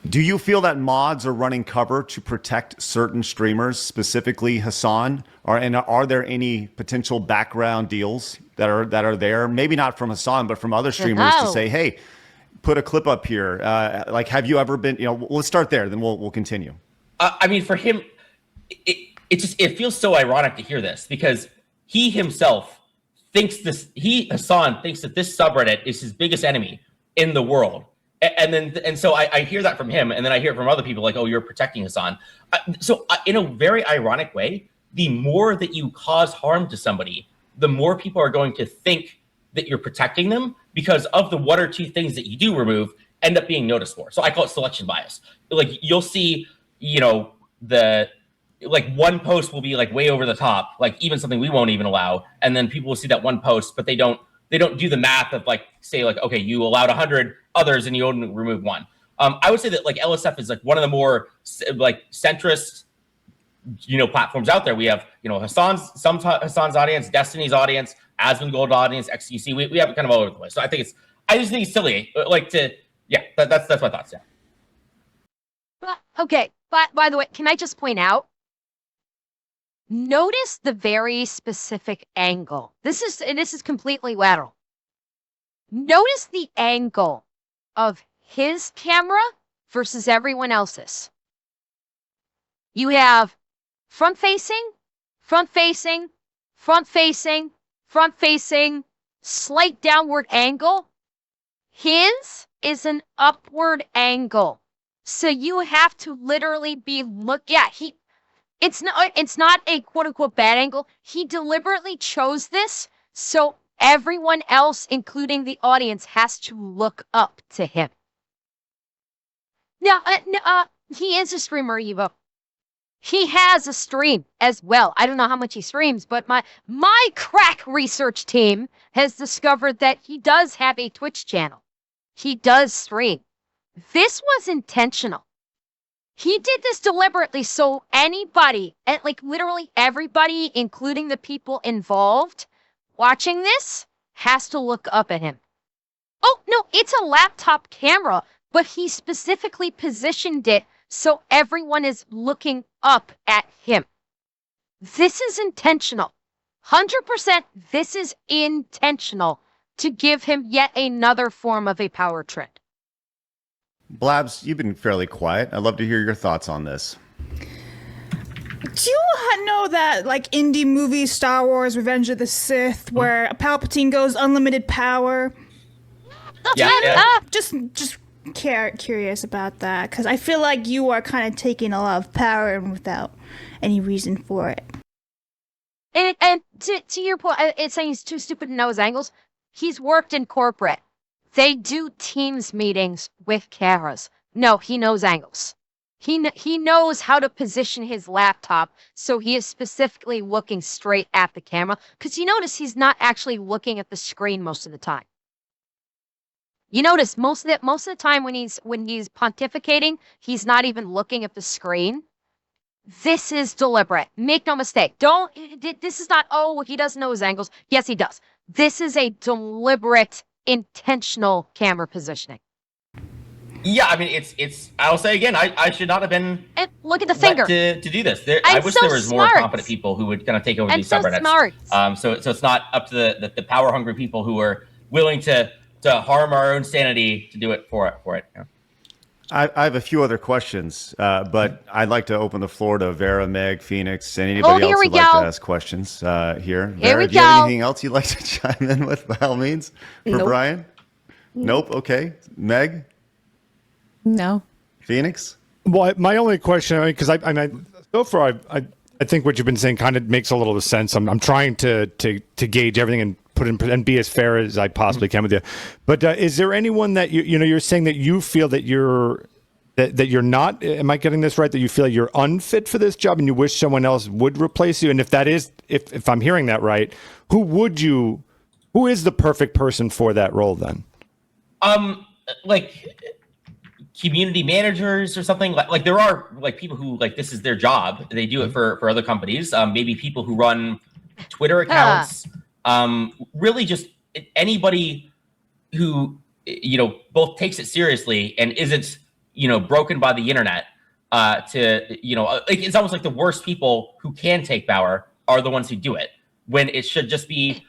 Do you feel that mods are running cover to protect certain streamers, specifically Hassan? Are there any potential background deals that are there? Maybe not from Hassan, but from other streamers to say, hey, put a clip up here. Like, have you ever been? Let's start there, then we'll continue. I mean, for him, it feels so ironic to hear this because he himself thinks Hassan thinks that this subreddit is his biggest enemy in the world. And so I hear that from him, and then I hear it from other people like, oh, you're protecting Hassan. So in a very ironic way, the more that you cause harm to somebody, the more people are going to think that you're protecting them because of the 1 or 2 things that you do remove end up being noticed for. So I call it selection bias. Like you'll see, one post will be like way over the top, like even something we won't even allow. And then people will see that one post, but they don't do the math of like, say like, okay, you allowed 100 others and you only remove 1. I would say that like LSF is like one of the more like centrist, platforms out there. We have, Hassan's audience, Destiny's audience, Asmongold audience, XQC. We have it kind of all over the place. So I just think it's silly. That's my thoughts. Yeah. Okay. But by the way, can I just point out? Notice the very specific angle. This is completely lateral. Notice the angle of his camera versus everyone else's. You have front facing, slight downward angle. His is an upward angle. So you have to literally be it's not a quote unquote bad angle. He deliberately chose this so everyone else, including the audience, has to look up to him. Now, he is a streamer, Evo. He has a stream as well. I don't know how much he streams, but my crack research team has discovered that he does have a Twitch channel. He does stream. This was intentional. He did this deliberately so anybody, and like literally everybody, including the people involved watching this, has to look up at him. Oh, no, it's a laptop camera, but he specifically positioned it so everyone is looking up at him. This is intentional. 100% this is intentional to give him yet another form of a power trip. Blabs, you've been fairly quiet. I'd love to hear your thoughts on this. Do you know that, like, indie movie Star Wars Revenge of the Sith, where Palpatine goes unlimited power? Yeah. Just curious about that, because I feel like you are kind of taking a lot of power and without any reason for it. And to your point, it's saying he's too stupid to know his angles. He's worked in corporate. They do Teams meetings with cameras. No, he knows angles. He knows how to position his laptop so he is specifically looking straight at the camera. Because you notice he's not actually looking at the screen most of the time. You notice most of the time when he's pontificating, he's not even looking at the screen. This is deliberate. Make no mistake. This is not, oh, he doesn't know his angles. Yes, he does. This is a deliberate, intentional camera positioning. Yeah, I mean, it's. I'll say again, I should not have been. And look at the finger to do this. I wish there was more competent people who would kind of take over these subreddits. Smart. So it's not up to the power hungry people who are willing to harm our own sanity to do it for it. Yeah. I have a few other questions, but I'd like to open the floor to Vera, Meg, Phoenix, and anybody else who'd like to ask questions here. Vera, do you have anything else you'd like to chime in with, by all means, for Brian? Nope. Okay. Meg? No. Phoenix? Well, my only question, because so far, I think what you've been saying kind of makes a little sense. I'm trying to gauge everything and put in and be as fair as I possibly can with you. But is there anyone that you're saying that you feel that you're not? Am I getting this right? That you feel like you're unfit for this job and you wish someone else would replace you? And if that is, if I'm hearing that right, who is the perfect person for that role then? Like community managers or something. Like there are like people who like this is their job. They do it for other companies. Maybe people who run Twitter accounts. Really just anybody who both takes it seriously and isn't broken by the internet. It's almost like the worst people who can take power are the ones who do it, when it should just be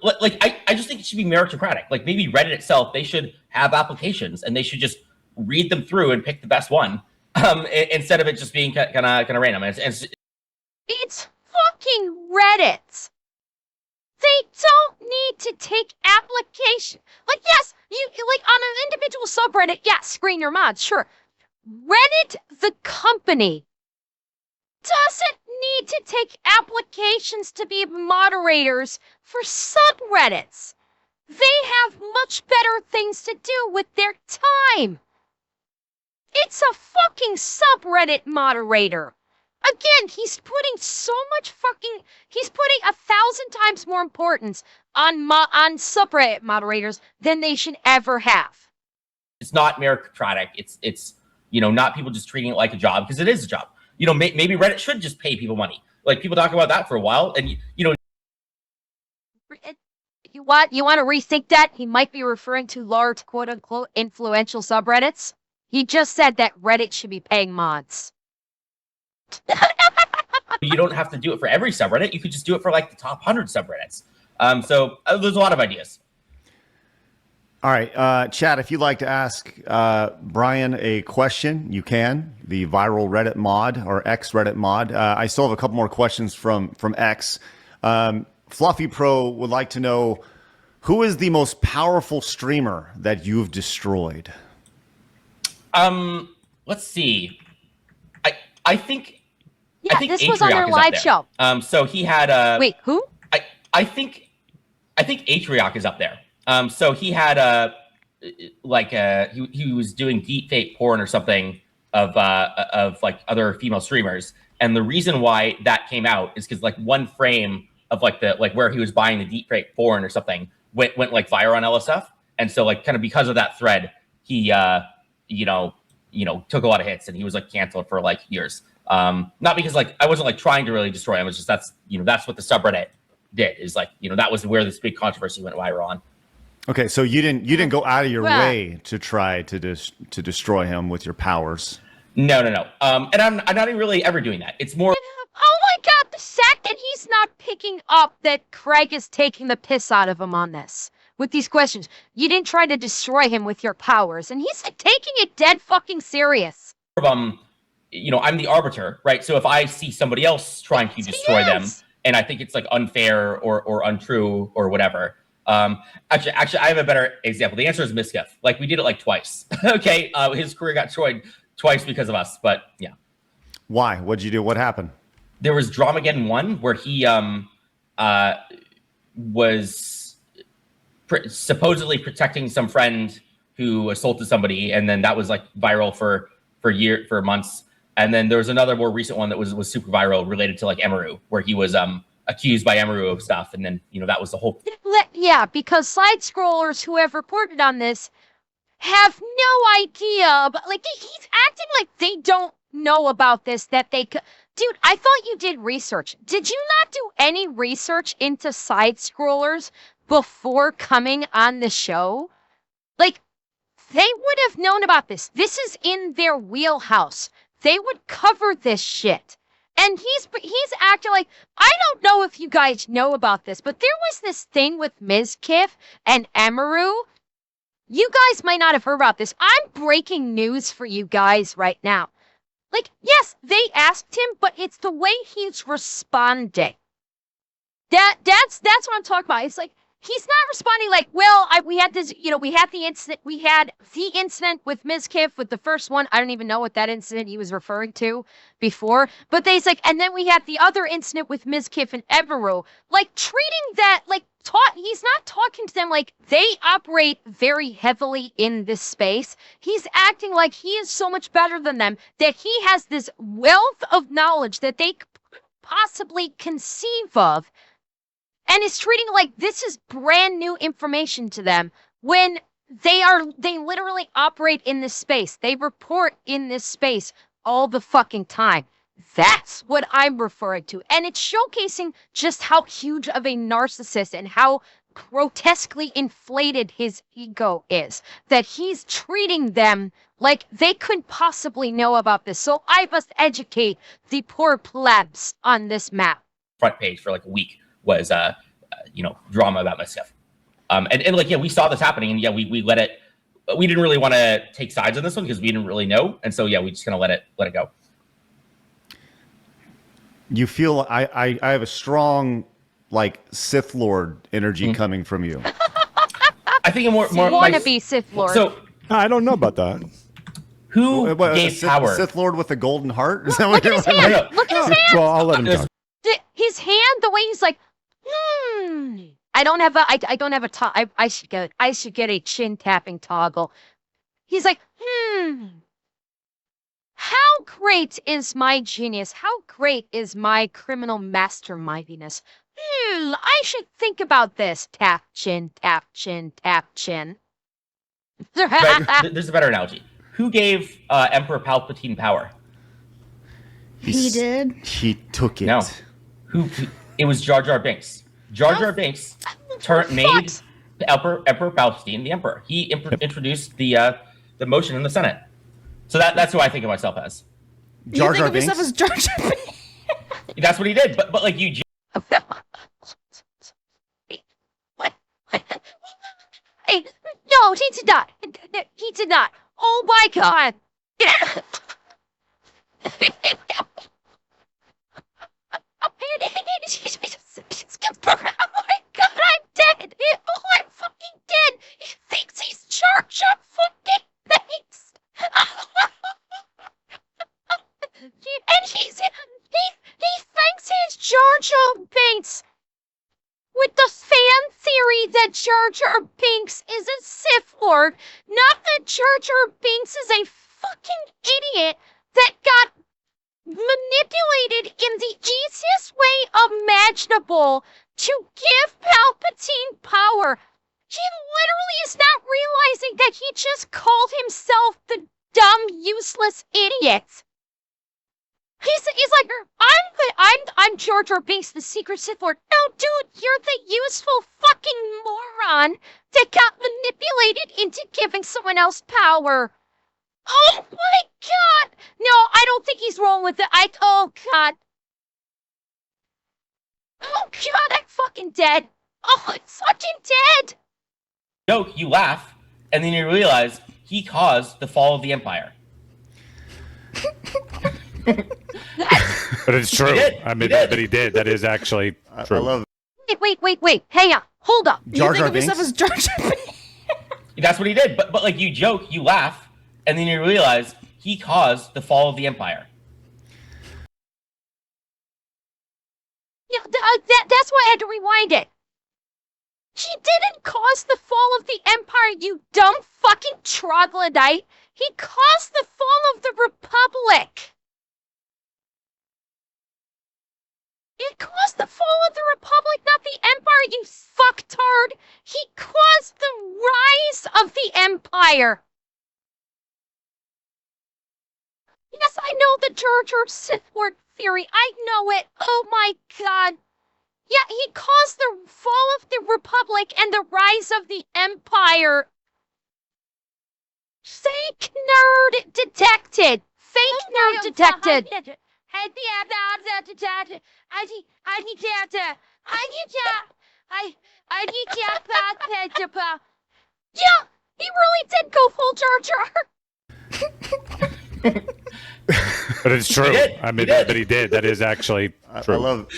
like I just think it should be meritocratic. Like maybe Reddit itself, they should have applications and they should just read them through and pick the best one, instead of it just being kind of random. It's fucking Reddit. They don't need to take application. Like, yes, you like on an individual subreddit, yes, screen your mods, sure. Reddit, the company, doesn't need to take applications to be moderators for subreddits. They have much better things to do with their time. It's a fucking subreddit moderator. Again, he's putting 1,000 times more importance on subreddit moderators than they should ever have. It's not meritocratic. It's not people just treating it like a job, because it is a job. Maybe Reddit should just pay people money. Like people talk about that for a while, and You want to rethink that? He might be referring to large, quote unquote, influential subreddits. He just said that Reddit should be paying mods. You don't have to do it for every subreddit. You could just do it for like the top 100 subreddits. So there's a lot of ideas. All right, Chad, if you'd like to ask Brian a question, you can. The viral Reddit mod or X Reddit mod. I still have a couple more questions from X. Fluffy Pro would like to know, who is the most powerful streamer that you've destroyed? Let's see. I think. Yeah, I think this was on their live show. So he had Wait, who? I think Atrioc is up there. So he had he was doing deep fake porn or something of like other female streamers, and the reason why that came out is because like one frame of like where he was buying the deep fake porn or something went like viral on LSF, and so like kind of because of that thread, he took a lot of hits and he was like canceled for like years. Not because like I wasn't like trying to really destroy him. It's just that's what the subreddit did, is like that was where this big controversy went viral on. Okay, so you didn't go out of your way to try to destroy him with your powers. No. And I'm not even really ever doing that. It's more. Oh my God! The second he's not picking up that Craig is taking the piss out of him on this with these questions. You didn't try to destroy him with your powers, and he's like, taking it dead fucking serious. I'm the arbiter, right? So if I see somebody else trying to destroy them, and I think it's like unfair or untrue or whatever. Actually, I have a better example. The answer is Miskiff. Like, we did it like twice. Okay, his career got destroyed twice because of us, but yeah. Why? What'd you do? What happened? There was Dramageddon 1 where he was supposedly protecting some friend who assaulted somebody, and then that was like viral for months. And then there was another more recent one that was super viral related to like Emeru, where he was accused by Emeru of stuff, and then that was the whole. Yeah, because side scrollers who have reported on this have no idea, but like he's acting like they don't know about this, that they could. Dude, I thought you did research. Did you not do any research into side scrollers before coming on the show? Like, they would have known about this. This is in their wheelhouse. They would cover this shit. And he's acting like, I don't know if you guys know about this, but there was this thing with Mizkif and Emeru. You guys might not have heard about this. I'm breaking news for you guys right now. Like, yes, they asked him, but it's the way he's responding. That's what I'm talking about. It's like, he's not responding like, well, we had the incident with Mizkif with the first one. I don't even know what that incident he was referring to before. But he's like, and then we had the other incident with Mizkif and Eberu. Like, treating that, like, he's not talking to them like they operate very heavily in this space. He's acting like he is so much better than them, that he has this wealth of knowledge that they could possibly conceive of, and is treating like this is brand new information to them when they literally operate in this space. They report in this space all the fucking time. That's what I'm referring to. And it's showcasing just how huge of a narcissist and how grotesquely inflated his ego is, that he's treating them like they couldn't possibly know about this. So I must educate the poor plebs on this map. Front page for like a week was drama about Miskiff. And we saw this happening, and we let it. We didn't really want to take sides on this one because we didn't really know, and so we just kind of let it go. You feel I have a strong like Sith Lord energy coming from you. I think more wanna be Sith Lord. So I don't know about that. Who gave power? Sith Lord with a golden heart? Is that what Look at his hand. No. Look at his hand. Well, I'll let him talk. His hand, the way he's like, I don't have a I should get a chin tapping toggle. He's like, how great is my genius? How great is my criminal mastermindiness? I should think about this. Tap chin, tap chin, tap chin. There's a better analogy. Who gave Emperor Palpatine power? He did. He took it. No. It was Jar Jar Binks. Jar Jar Binks made Emperor Palpatine the Emperor. He introduced the motion in the Senate. So that's who I think of myself as. Jar Jar You think of Binks? yourself as Jar Jar Binks? That's what he did. But like you. What? Hey, no, he did not. He did not. Oh my God. Oh my God, I'm dead. Oh, I'm fucking dead. He thinks he's Jar Jar fucking Binks. And he thinks he's Jar Jar Binks with the fan theory that Jar Jar Binks is a Sith Lord, not that Jar Jar Binks is a fucking idiot that got manipulated in the easiest way imaginable to give Palpatine power. He literally is not realizing that he just called himself the dumb, useless idiot. He's like, I'm Jar Jar Binks, the secret Sith Lord. No, dude, you're the useful fucking moron that got manipulated into giving someone else power. Oh my God! No, I don't think he's wrong with it. Oh God. Oh God, I'm fucking dead. Oh, I'm fucking dead. No, you laugh, and then you realize he caused the fall of the Empire. But it's true. did. I mean, He did. but he did. That is actually true. I love Wait. Hang on. Hold up. Jar You Jar think of yourself Binks. as Jar Jar Binks? That's what he did. But like you joke, you laugh, and then you realize he caused the fall of the Empire. Yeah, that's why I had to rewind it. He didn't cause the fall of the Empire, you dumb fucking troglodyte. He caused the fall of the Republic. It caused the fall of the Republic, not the Empire, you fucktard. He caused the rise of the Empire. Yes, I know the Jar Jar Sith Lord theory. I know it. Oh my god. Yeah, he caused the fall of the Republic and the rise of the Empire. Fake nerd detected. Fake nerd detected. Yeah, he really did go full Jar Jar. But it's true. did. I mean, He did. but he did. That is actually true. I love,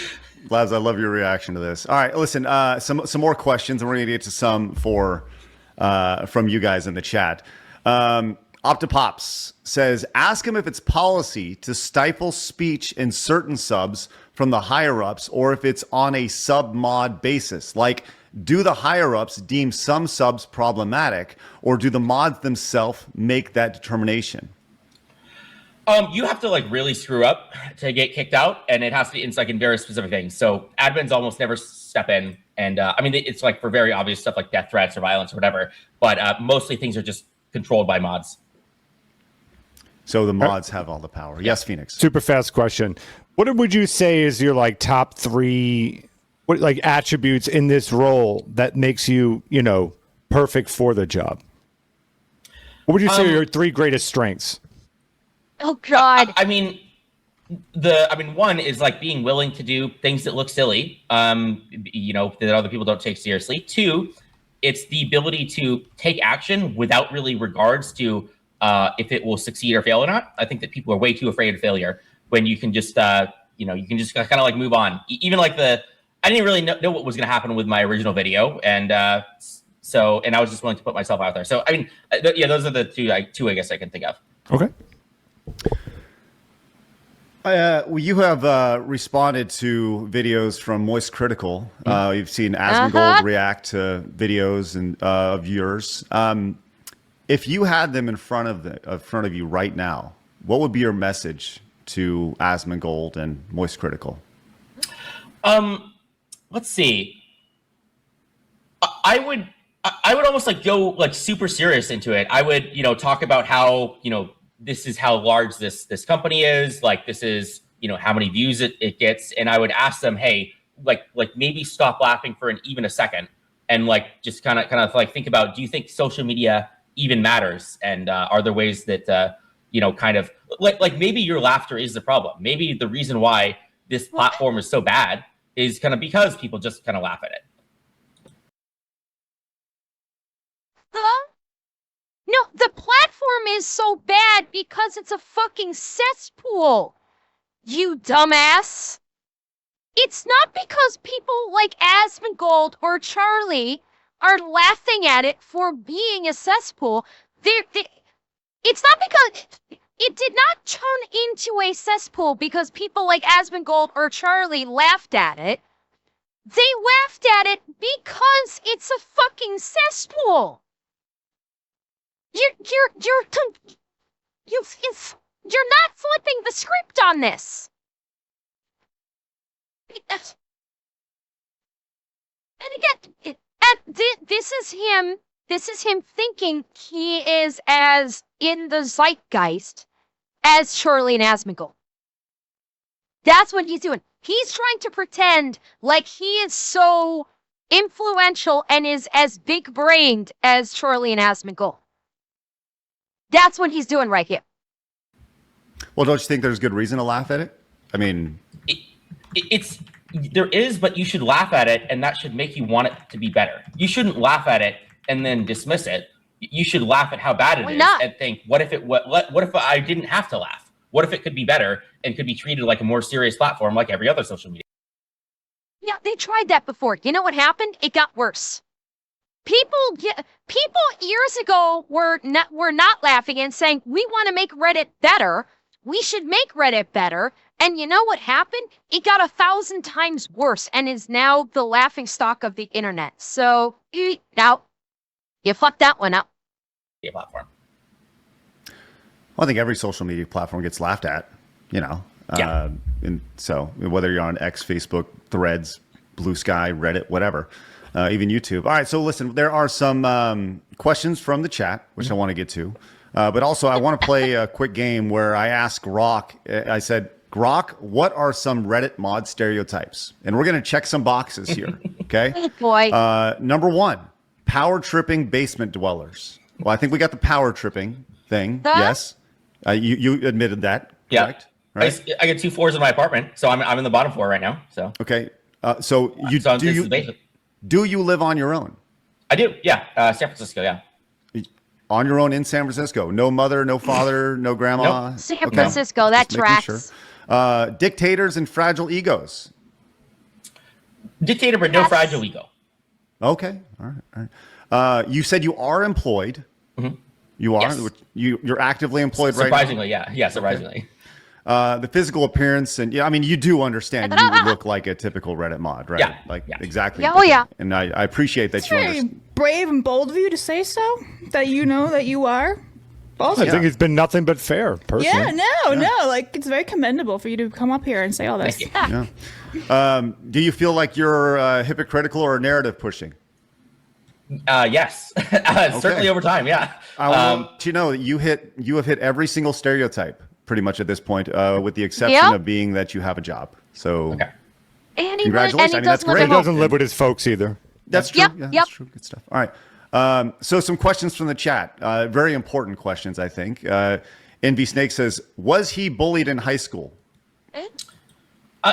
Labs, I love your reaction to this. All right, listen, some more questions, and we're going to get to some from you guys in the chat. Optipops says, ask him if it's policy to stifle speech in certain subs from the higher-ups or if it's on a sub-mod basis. Like, do the higher-ups deem some subs problematic, or do the mods themselves make that determination? You have to like really screw up to get kicked out, and it has to be in like in very specific things. So admins almost never step in, and I mean it's like for very obvious stuff like death threats or violence or whatever. But mostly things are just controlled by mods. So the mods have all the power. Yes, Phoenix. Super fast question. What would you say is your like top 3 like attributes in this role that makes you, perfect for the job? What would you say are your 3 greatest strengths? Oh god. I mean, one is like being willing to do things that look silly, that other people don't take seriously. 2, it's the ability to take action without really regards to if it will succeed or fail or not. I think that people are way too afraid of failure when you can just, kind of like move on. Even like I didn't really know what was going to happen with my original video, and I was just willing to put myself out there. So I mean, those are the two I guess I can think of. Okay. You have responded to videos from Moist Critical. You've seen Asmongold react to videos of yours. If you had them in front of you right now, what would be your message to Asmongold and Moist Critical? Let's see. I would almost like go like super serious into it. I would, talk about how, this is how large this company is. Like, this is, how many views it gets. And I would ask them, hey, like maybe stop laughing for even a second. And like, just kind of like think about, do you think social media even matters? And are there ways that, kind of like maybe your laughter is the problem. Maybe the reason why this platform is so bad is kind of because people just kind of laugh at it. No, the platform is so bad because it's a fucking cesspool, you dumbass. It's not because people like Asmongold or Charlie are laughing at it for being a cesspool. It's not because it did not turn into a cesspool because people like Asmongold or Charlie laughed at it. They laughed at it because it's a fucking cesspool. You're not flipping the script on this. And again, this is him thinking he is as in the zeitgeist as Charlie and Asmongold. That's what he's doing. He's trying to pretend like he is so influential and is as big-brained as Charlie and Asmongold. That's what he's doing right here. Well, don't you think there's good reason to laugh at it? I mean, there is, but you should laugh at it, and that should make you want it to be better. You shouldn't laugh at it and then dismiss it. You should laugh at how bad it is and think, what if I didn't have to laugh? What if it could be better and could be treated like a more serious platform like every other social media? Yeah, they tried that before. You know what happened? It got worse. People years ago were not laughing and saying, we want to make Reddit better. We should make Reddit better. And you know what happened? It got 1,000 times worse and is now the laughing stock of the internet. So now you fucked that one up. Platform. Well, I think every social media platform gets laughed at, you know. Yeah. And so whether you're on X, Facebook, Threads, Blue Sky, Reddit, whatever, even YouTube. All right. So listen, there are some questions from the chat, which I want to get to. But also I want to play a quick game where I asked Grok, I said, Grok, what are some Reddit mod stereotypes? And we're going to check some boxes here. Okay. Oh boy. Number one, power tripping basement dwellers. Well, I think we got the power tripping thing. Yes. You admitted that. Yeah. Correct? Right. I get 2 floors in my apartment, so I'm in the bottom floor right now. So Okay. So you so this is the basement. do you live on your own? I do. Yeah. San Francisco. Yeah. On your own in San Francisco? No mother, no father, no grandma? Nope. San Francisco, that Just making tracks. sure. Dictators and fragile egos. Dictator, but no fragile ego. Okay. All right. You said you are employed. Mm-hmm. You are. Yes. You're actively employed right now. Surprisingly, yeah. Yeah, surprisingly. The physical appearance, and yeah, I mean, you do understand you would look like a typical Reddit mod, right? Yeah, Like yeah. exactly. Yeah, oh, yeah. And I appreciate that It's you very understand. brave and bold of you to say so. That you know that you are. I think it's been nothing but fair, personally. Yeah, no. Like, it's very commendable for you to come up here and say all this. Thank you. Yeah. Do you feel like you're hypocritical or narrative pushing? Yes. Certainly over time. Yeah. I want to know that you have hit every single stereotype pretty much at this point, with the exception of being that you have a job. So Okay. And he, Congratulations. and he I mean, that's doesn't live great. at He home. doesn't live with his folks either. that's true. Yep, Yeah, yep. that's true. Good stuff. All right. So some questions from the chat. Very important questions, I think. Envy Snake says, was he bullied in high school?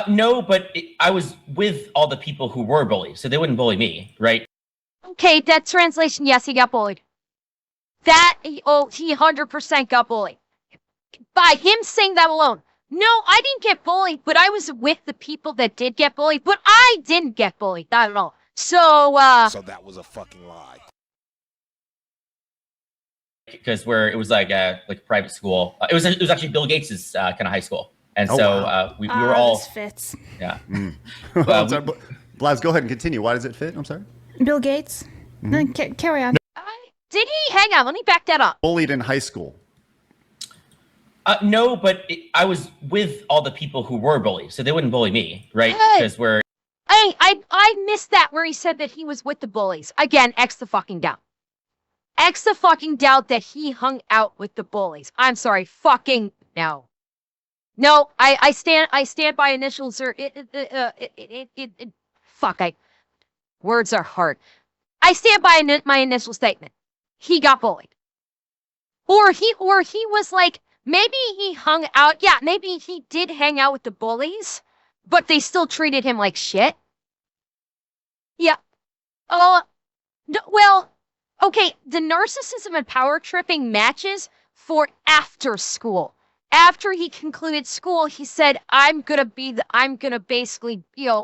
No, but I was with all the people who were bullied, so they wouldn't bully me, right? Okay, that translation, yes, he got bullied. He 100% got bullied. By him saying that alone. No, I didn't get bullied, but I was with the people that did get bullied, but I didn't get bullied, not at all. So that was a fucking lie. Because it was like private school. It was actually Bill Gates's kind of high school, and we were all This fits. yeah. I'm sorry, Blaz, go ahead and continue. Why does it fit? I'm sorry. Bill Gates. Carry on. did he? Hang on, let me back that up. Bullied in high school. No, but I was with all the people who were bullied, so they wouldn't bully me, right? Hey. Because we're I missed that where he said that he was with the bullies. Again, X the fucking doubt. X the fucking doubt that he hung out with the bullies. I'm sorry, fucking no. No, I stand by initials or words are hard. I stand by my initial statement. He got bullied. Or he was like, maybe he hung out. Yeah, maybe he did hang out with the bullies, but they still treated him like shit. Yeah. No, well, okay, the narcissism and power tripping matches for after school. After he concluded school, he said, I'm gonna basically,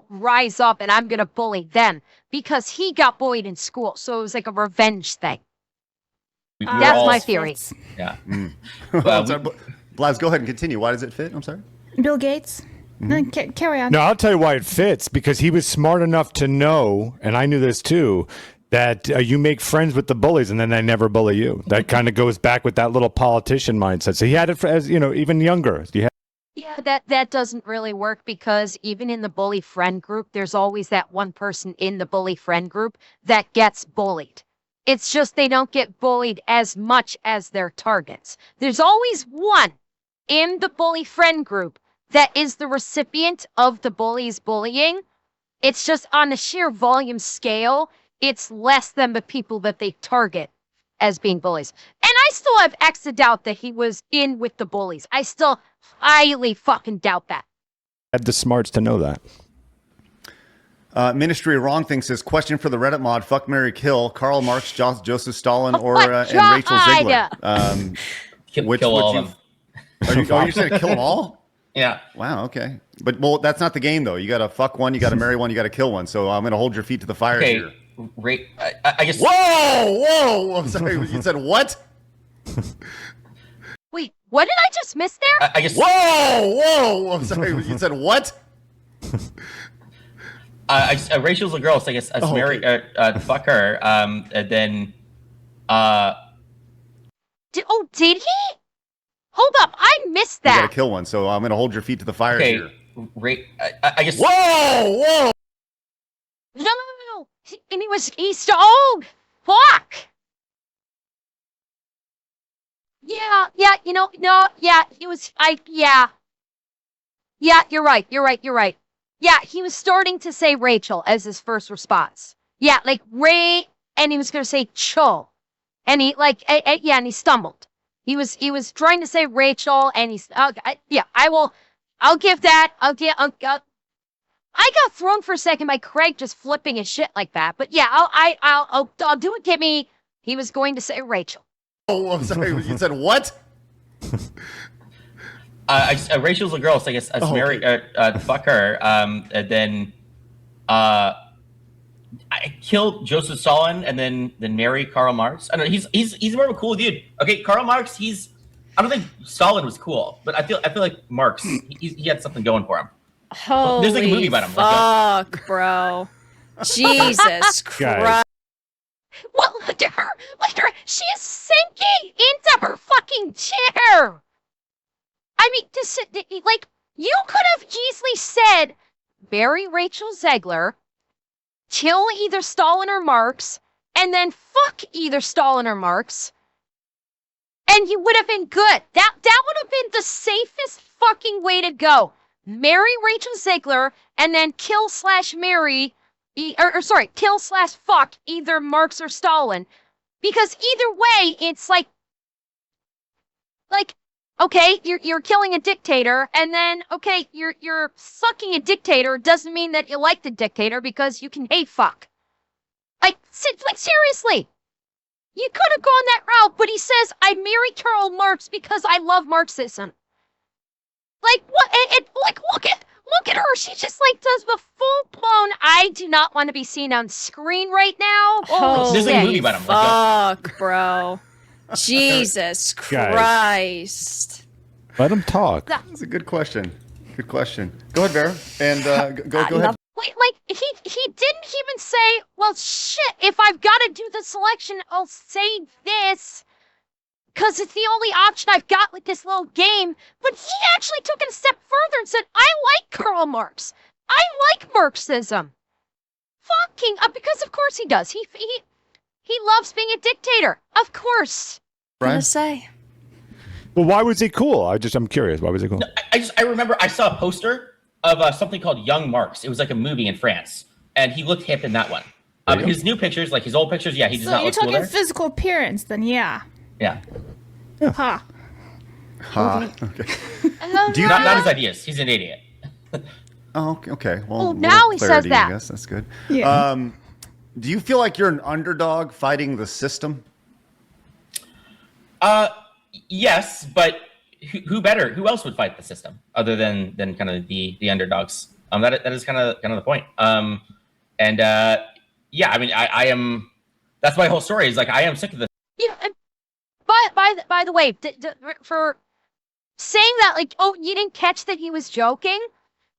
rise up and I'm gonna bully them because he got bullied in school. So it was like a revenge thing. we were That's all, my theory. yeah. I'm sorry, Blaz, go ahead and continue. Why does it fit? I'm sorry. Bill Gates. Carry on. No, I'll tell you why it fits, because he was smart enough to know, and I knew this too, that you make friends with the bullies and then they never bully you. That kind of goes back with that little politician mindset. So he had it for, as even younger. Yeah, that doesn't really work because even in the bully friend group, there's always that one person in the bully friend group that gets bullied. It's just they don't get bullied as much as their targets. There's always one in the bully friend group that is the recipient of the bully's bullying. It's just on a sheer volume scale, it's less than the people that they target as being bullies. And I still have X doubt that he was in with the bullies. I still highly fucking doubt that. Had the smarts to know that. Ministry of Wrong Thing says, question for the Reddit mod, fuck, marry, kill, Karl Marx, Joseph Stalin, or my and Rachel God. Ziegler. Kill all of them. You're saying kill them all? Yeah. Wow. Okay. But well, that's not the game though. You got to fuck one, you got to marry one, you got to kill one. So I'm going to hold your feet to the fire Okay. here. I guess. Whoa! I'm sorry. You said what? Wait, what did I just miss there? I guess. Whoa! I'm sorry. You said what? Rachel's a girl, so I guess marry, fuck her, and then, Did he? Hold up, I missed You got that. to kill one. So I'm going to hold your feet to the fire okay, here. I guess. Whoa! No. And oh, fuck. Yeah, he was, yeah, you're right. Yeah, he was starting to say Rachel as his first response. Yeah, like Ray, and he was going to say Cho. And he, and he stumbled. He was trying to say Rachel, and I'll give that, I got thrown for a second by Craig just flipping his shit like that. But yeah, I'll do it, Kimmy. He was going to say Rachel. Oh, I'm sorry. You said what? Rachel's a girl, so I guess marry, fuck her, and then, I killed Joseph Stalin and then marry Karl Marx. I don't know, he's more of a cool dude. Okay, Karl Marx, I don't think Stalin was cool, but I feel like Marx, he had something going for him. Holy There's like a movie about him. Fuck, bro. Jesus Christ. Well, look at her. She is sinking into her fucking chair. I mean, you could have easily said, marry Rachel Zegler, kill either Stalin or Marx, and then fuck either Stalin or Marx, and you would have been good. That would have been the safest fucking way to go. Marry Rachel Zegler, and then kill/marry, kill/fuck either Marx or Stalin. Because either way, it's like, okay, you're killing a dictator, and then, okay, you're sucking a dictator doesn't mean that you like the dictator because you can hate fuck. Like seriously. You could have gone that route, but he says, I married Karl Marx because I love Marxism. Like, what? Look at her. She just, does the full-blown, I do not want to be seen on screen right now. There's a movie about him. Fuck, bro. Jesus Christ. Let him talk. That's a good question. Good question. Go ahead, Vera. And go ahead. He didn't even say, well, shit, if I've got to do the selection, I'll say this, because it's the only option I've got with this little game. But he actually took it a step further and said, I like Karl Marx. I like Marxism. Fucking, because of course he does. He loves being a dictator. Of course. Brian? Say. Well, why was he cool? I'm curious. Why was he cool? No, I remember I saw a poster of something called Young Marx. It was like a movie in France, and he looked hip in that one. His new pictures, like his old pictures, yeah, he does not look cool there. So you're talking physical appearance, then yeah. Yeah. Ha. Okay. Not his ideas. He's an idiot. Oh, okay. Well, now he says that. I guess that's good. Yeah. Do you feel like you're an underdog fighting the system? Yes, but who better? Who else would fight the system other than kind of the underdogs? That is kind of the point. Yeah, I mean, I am. That's my whole story. Is like I am sick of this. Yeah. By the way, for saying that, you didn't catch that he was joking.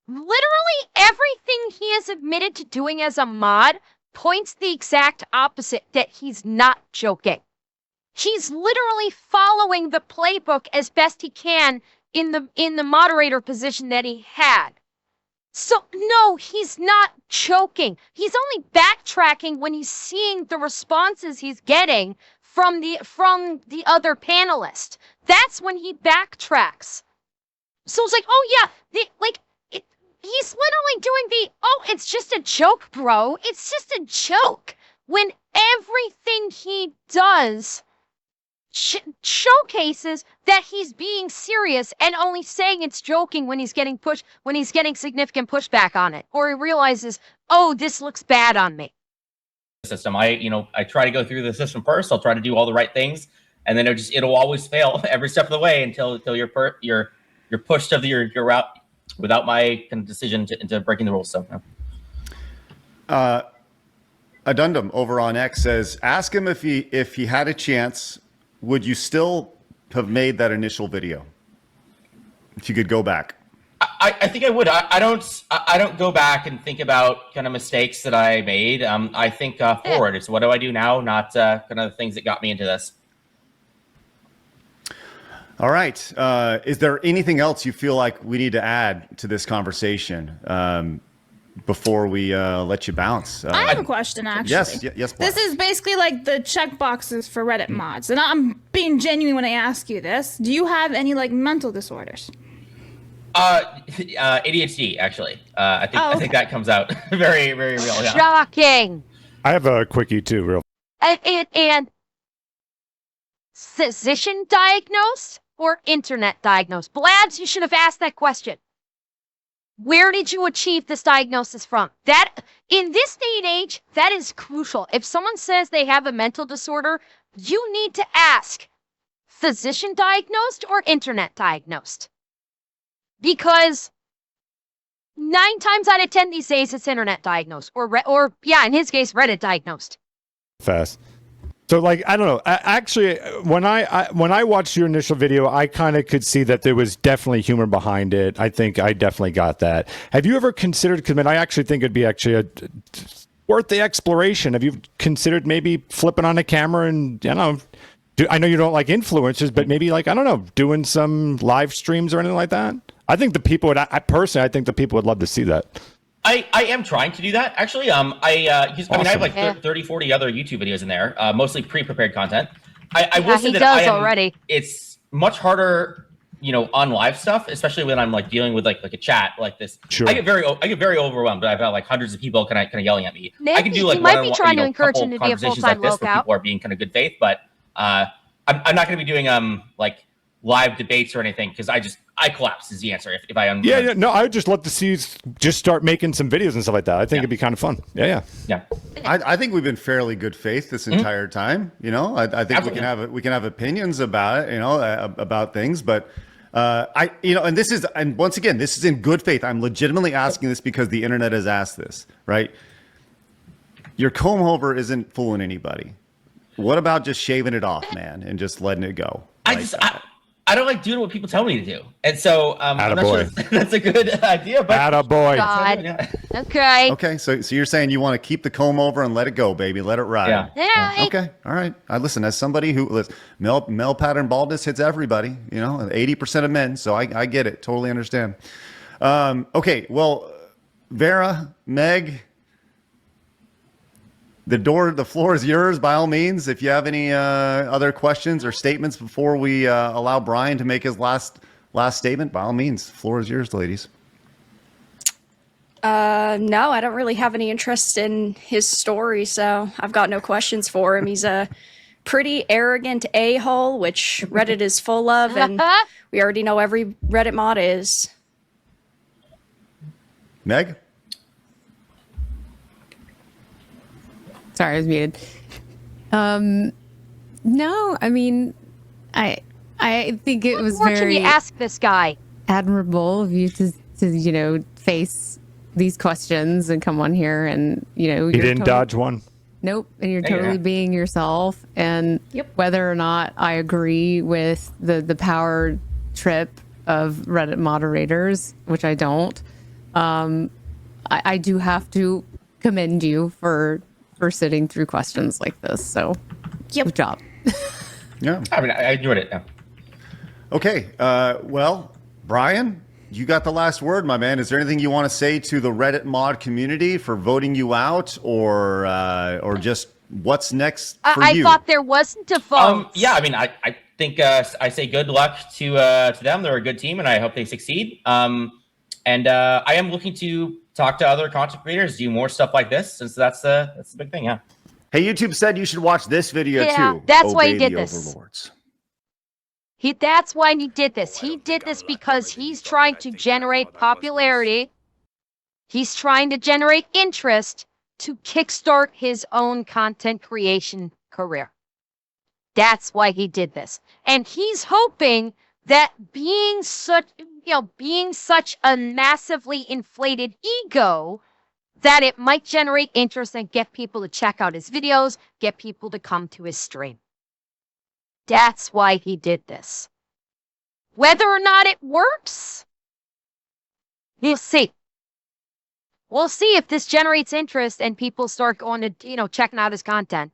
Literally everything he has admitted to doing as a mod points the exact opposite, that he's not joking. He's literally following the playbook as best he can in the moderator position that he had. So no, he's not joking. He's only backtracking when he's seeing the responses he's getting from the other panelist. That's when he backtracks. So it's like, oh yeah, he's literally doing it's just a joke, bro. It's just a joke. When everything he does showcases that he's being serious and only saying it's joking when he's getting significant pushback on it, or he realizes, oh, this looks bad on me. System. I try to go through the system first. I'll try to do all the right things, and then it'll always fail every step of the way until you're pushed to your route without my kind of decision into breaking the rules. So. Adundum over on X says, ask him if he had a chance, would you still have made that initial video if you could go back? I think I would. I don't go back and think about kind of mistakes that I made. I think forward. It's what do I do now, not kind of the things that got me into this. All right. Is there anything else you feel like we need to add to this conversation before we let you bounce? I have a question, actually. Yes. This is basically like the check boxes for Reddit mods, and I'm being genuine when I ask you this. Do you have any like mental disorders? ADHD, actually. I think that comes out very, very real. Yeah. Shocking. I have a quickie too, real. And physician diagnosed or internet diagnosed? Blabs, you should have asked that question. Where did you achieve this diagnosis from? That, in this day and age, that is crucial. If someone says they have a mental disorder, you need to ask, physician diagnosed or internet diagnosed? Because 9 times out of 10 these days, it's internet diagnosed, or in his case, Reddit diagnosed. Fast. So, like, I don't know. Actually, when I watched your initial video, I kind of could see that there was definitely humor behind it. I think I definitely got that. Have you ever considered? Because I actually think it'd be worth the exploration. Have you considered maybe flipping on a camera and I know you don't like influencers, but maybe doing some live streams or anything like that? I think the people would. I think the people would love to see that. I am trying to do that, actually. I have like 30, 40 other YouTube videos in there, mostly pre-prepared content. I will say that already. It's much harder, on live stuff, especially when I'm like dealing with like a chat like this. Sure. I get very overwhelmed. I've got like hundreds of people kind of yelling at me. Maybe I can do like you might be trying to encourage him to be a full-time where lockout. people are being kind of good faith, but I'm not going to be doing like live debates or anything because I collapse is the answer if I No, I would just love to see you just start making some videos and stuff like that. I think it'd be kind of fun. Yeah. I think we've been fairly good faith this entire time. I think we can have opinions about it, about things, but and once again, this is in good faith. I'm legitimately asking this because the internet has asked this, right? Your comb over isn't fooling anybody. What about just shaving it off, man, and just letting it go? I don't like doing what people tell me to do. And so I'm not sure if that's a good idea. But attaboy. God. Okay. Okay, so you're saying you want to keep the comb over and let it go, baby. Let it ride. Yeah. Okay, all right. I listen, as somebody who, male pattern baldness hits everybody, 80% of men, so I get it. Totally understand. Okay, well, Vera, Meg, the floor is yours by all means. If you have any other questions or statements before we allow Brian to make his last statement, by all means, the floor is yours, ladies. No, I don't really have any interest in his story, so I've got no questions for him. He's a pretty arrogant a-hole, which Reddit is full of, and we already know every Reddit mod is. Meg? Sorry, I was muted. No, I mean, I think it was What more very can you ask this guy? admirable of you to face these questions and come on here and He didn't dodge one. Nope, and you're totally being yourself. And whether or not I agree with the power trip of Reddit moderators, which I don't, I do have to commend you for sitting through questions like this. So, good job. Yeah. I mean, I enjoyed it. Yeah. Okay. Well, Brian, you got the last word, my man. Is there anything you want to say to the Reddit mod community for voting you out, or just what's next for you? I thought there wasn't a vote. I mean, I think I say good luck to them. They're a good team, and I hope they succeed. And I am looking to talk to other content creators, do more stuff like this, since that's the big thing. Yeah. Hey, YouTube said you should watch this video too. That's why he did Obey the this. Overlords. That's why he did this. He did this because he's trying to generate popularity. He's trying to generate interest to kickstart his own content creation career. That's why he did this. And he's hoping that being such a massively inflated ego, that it might generate interest and get people to check out his videos, get people to come to his stream. That's why he did this. Whether or not it works, we'll see. We'll see if this generates interest and people start going to, checking out his content.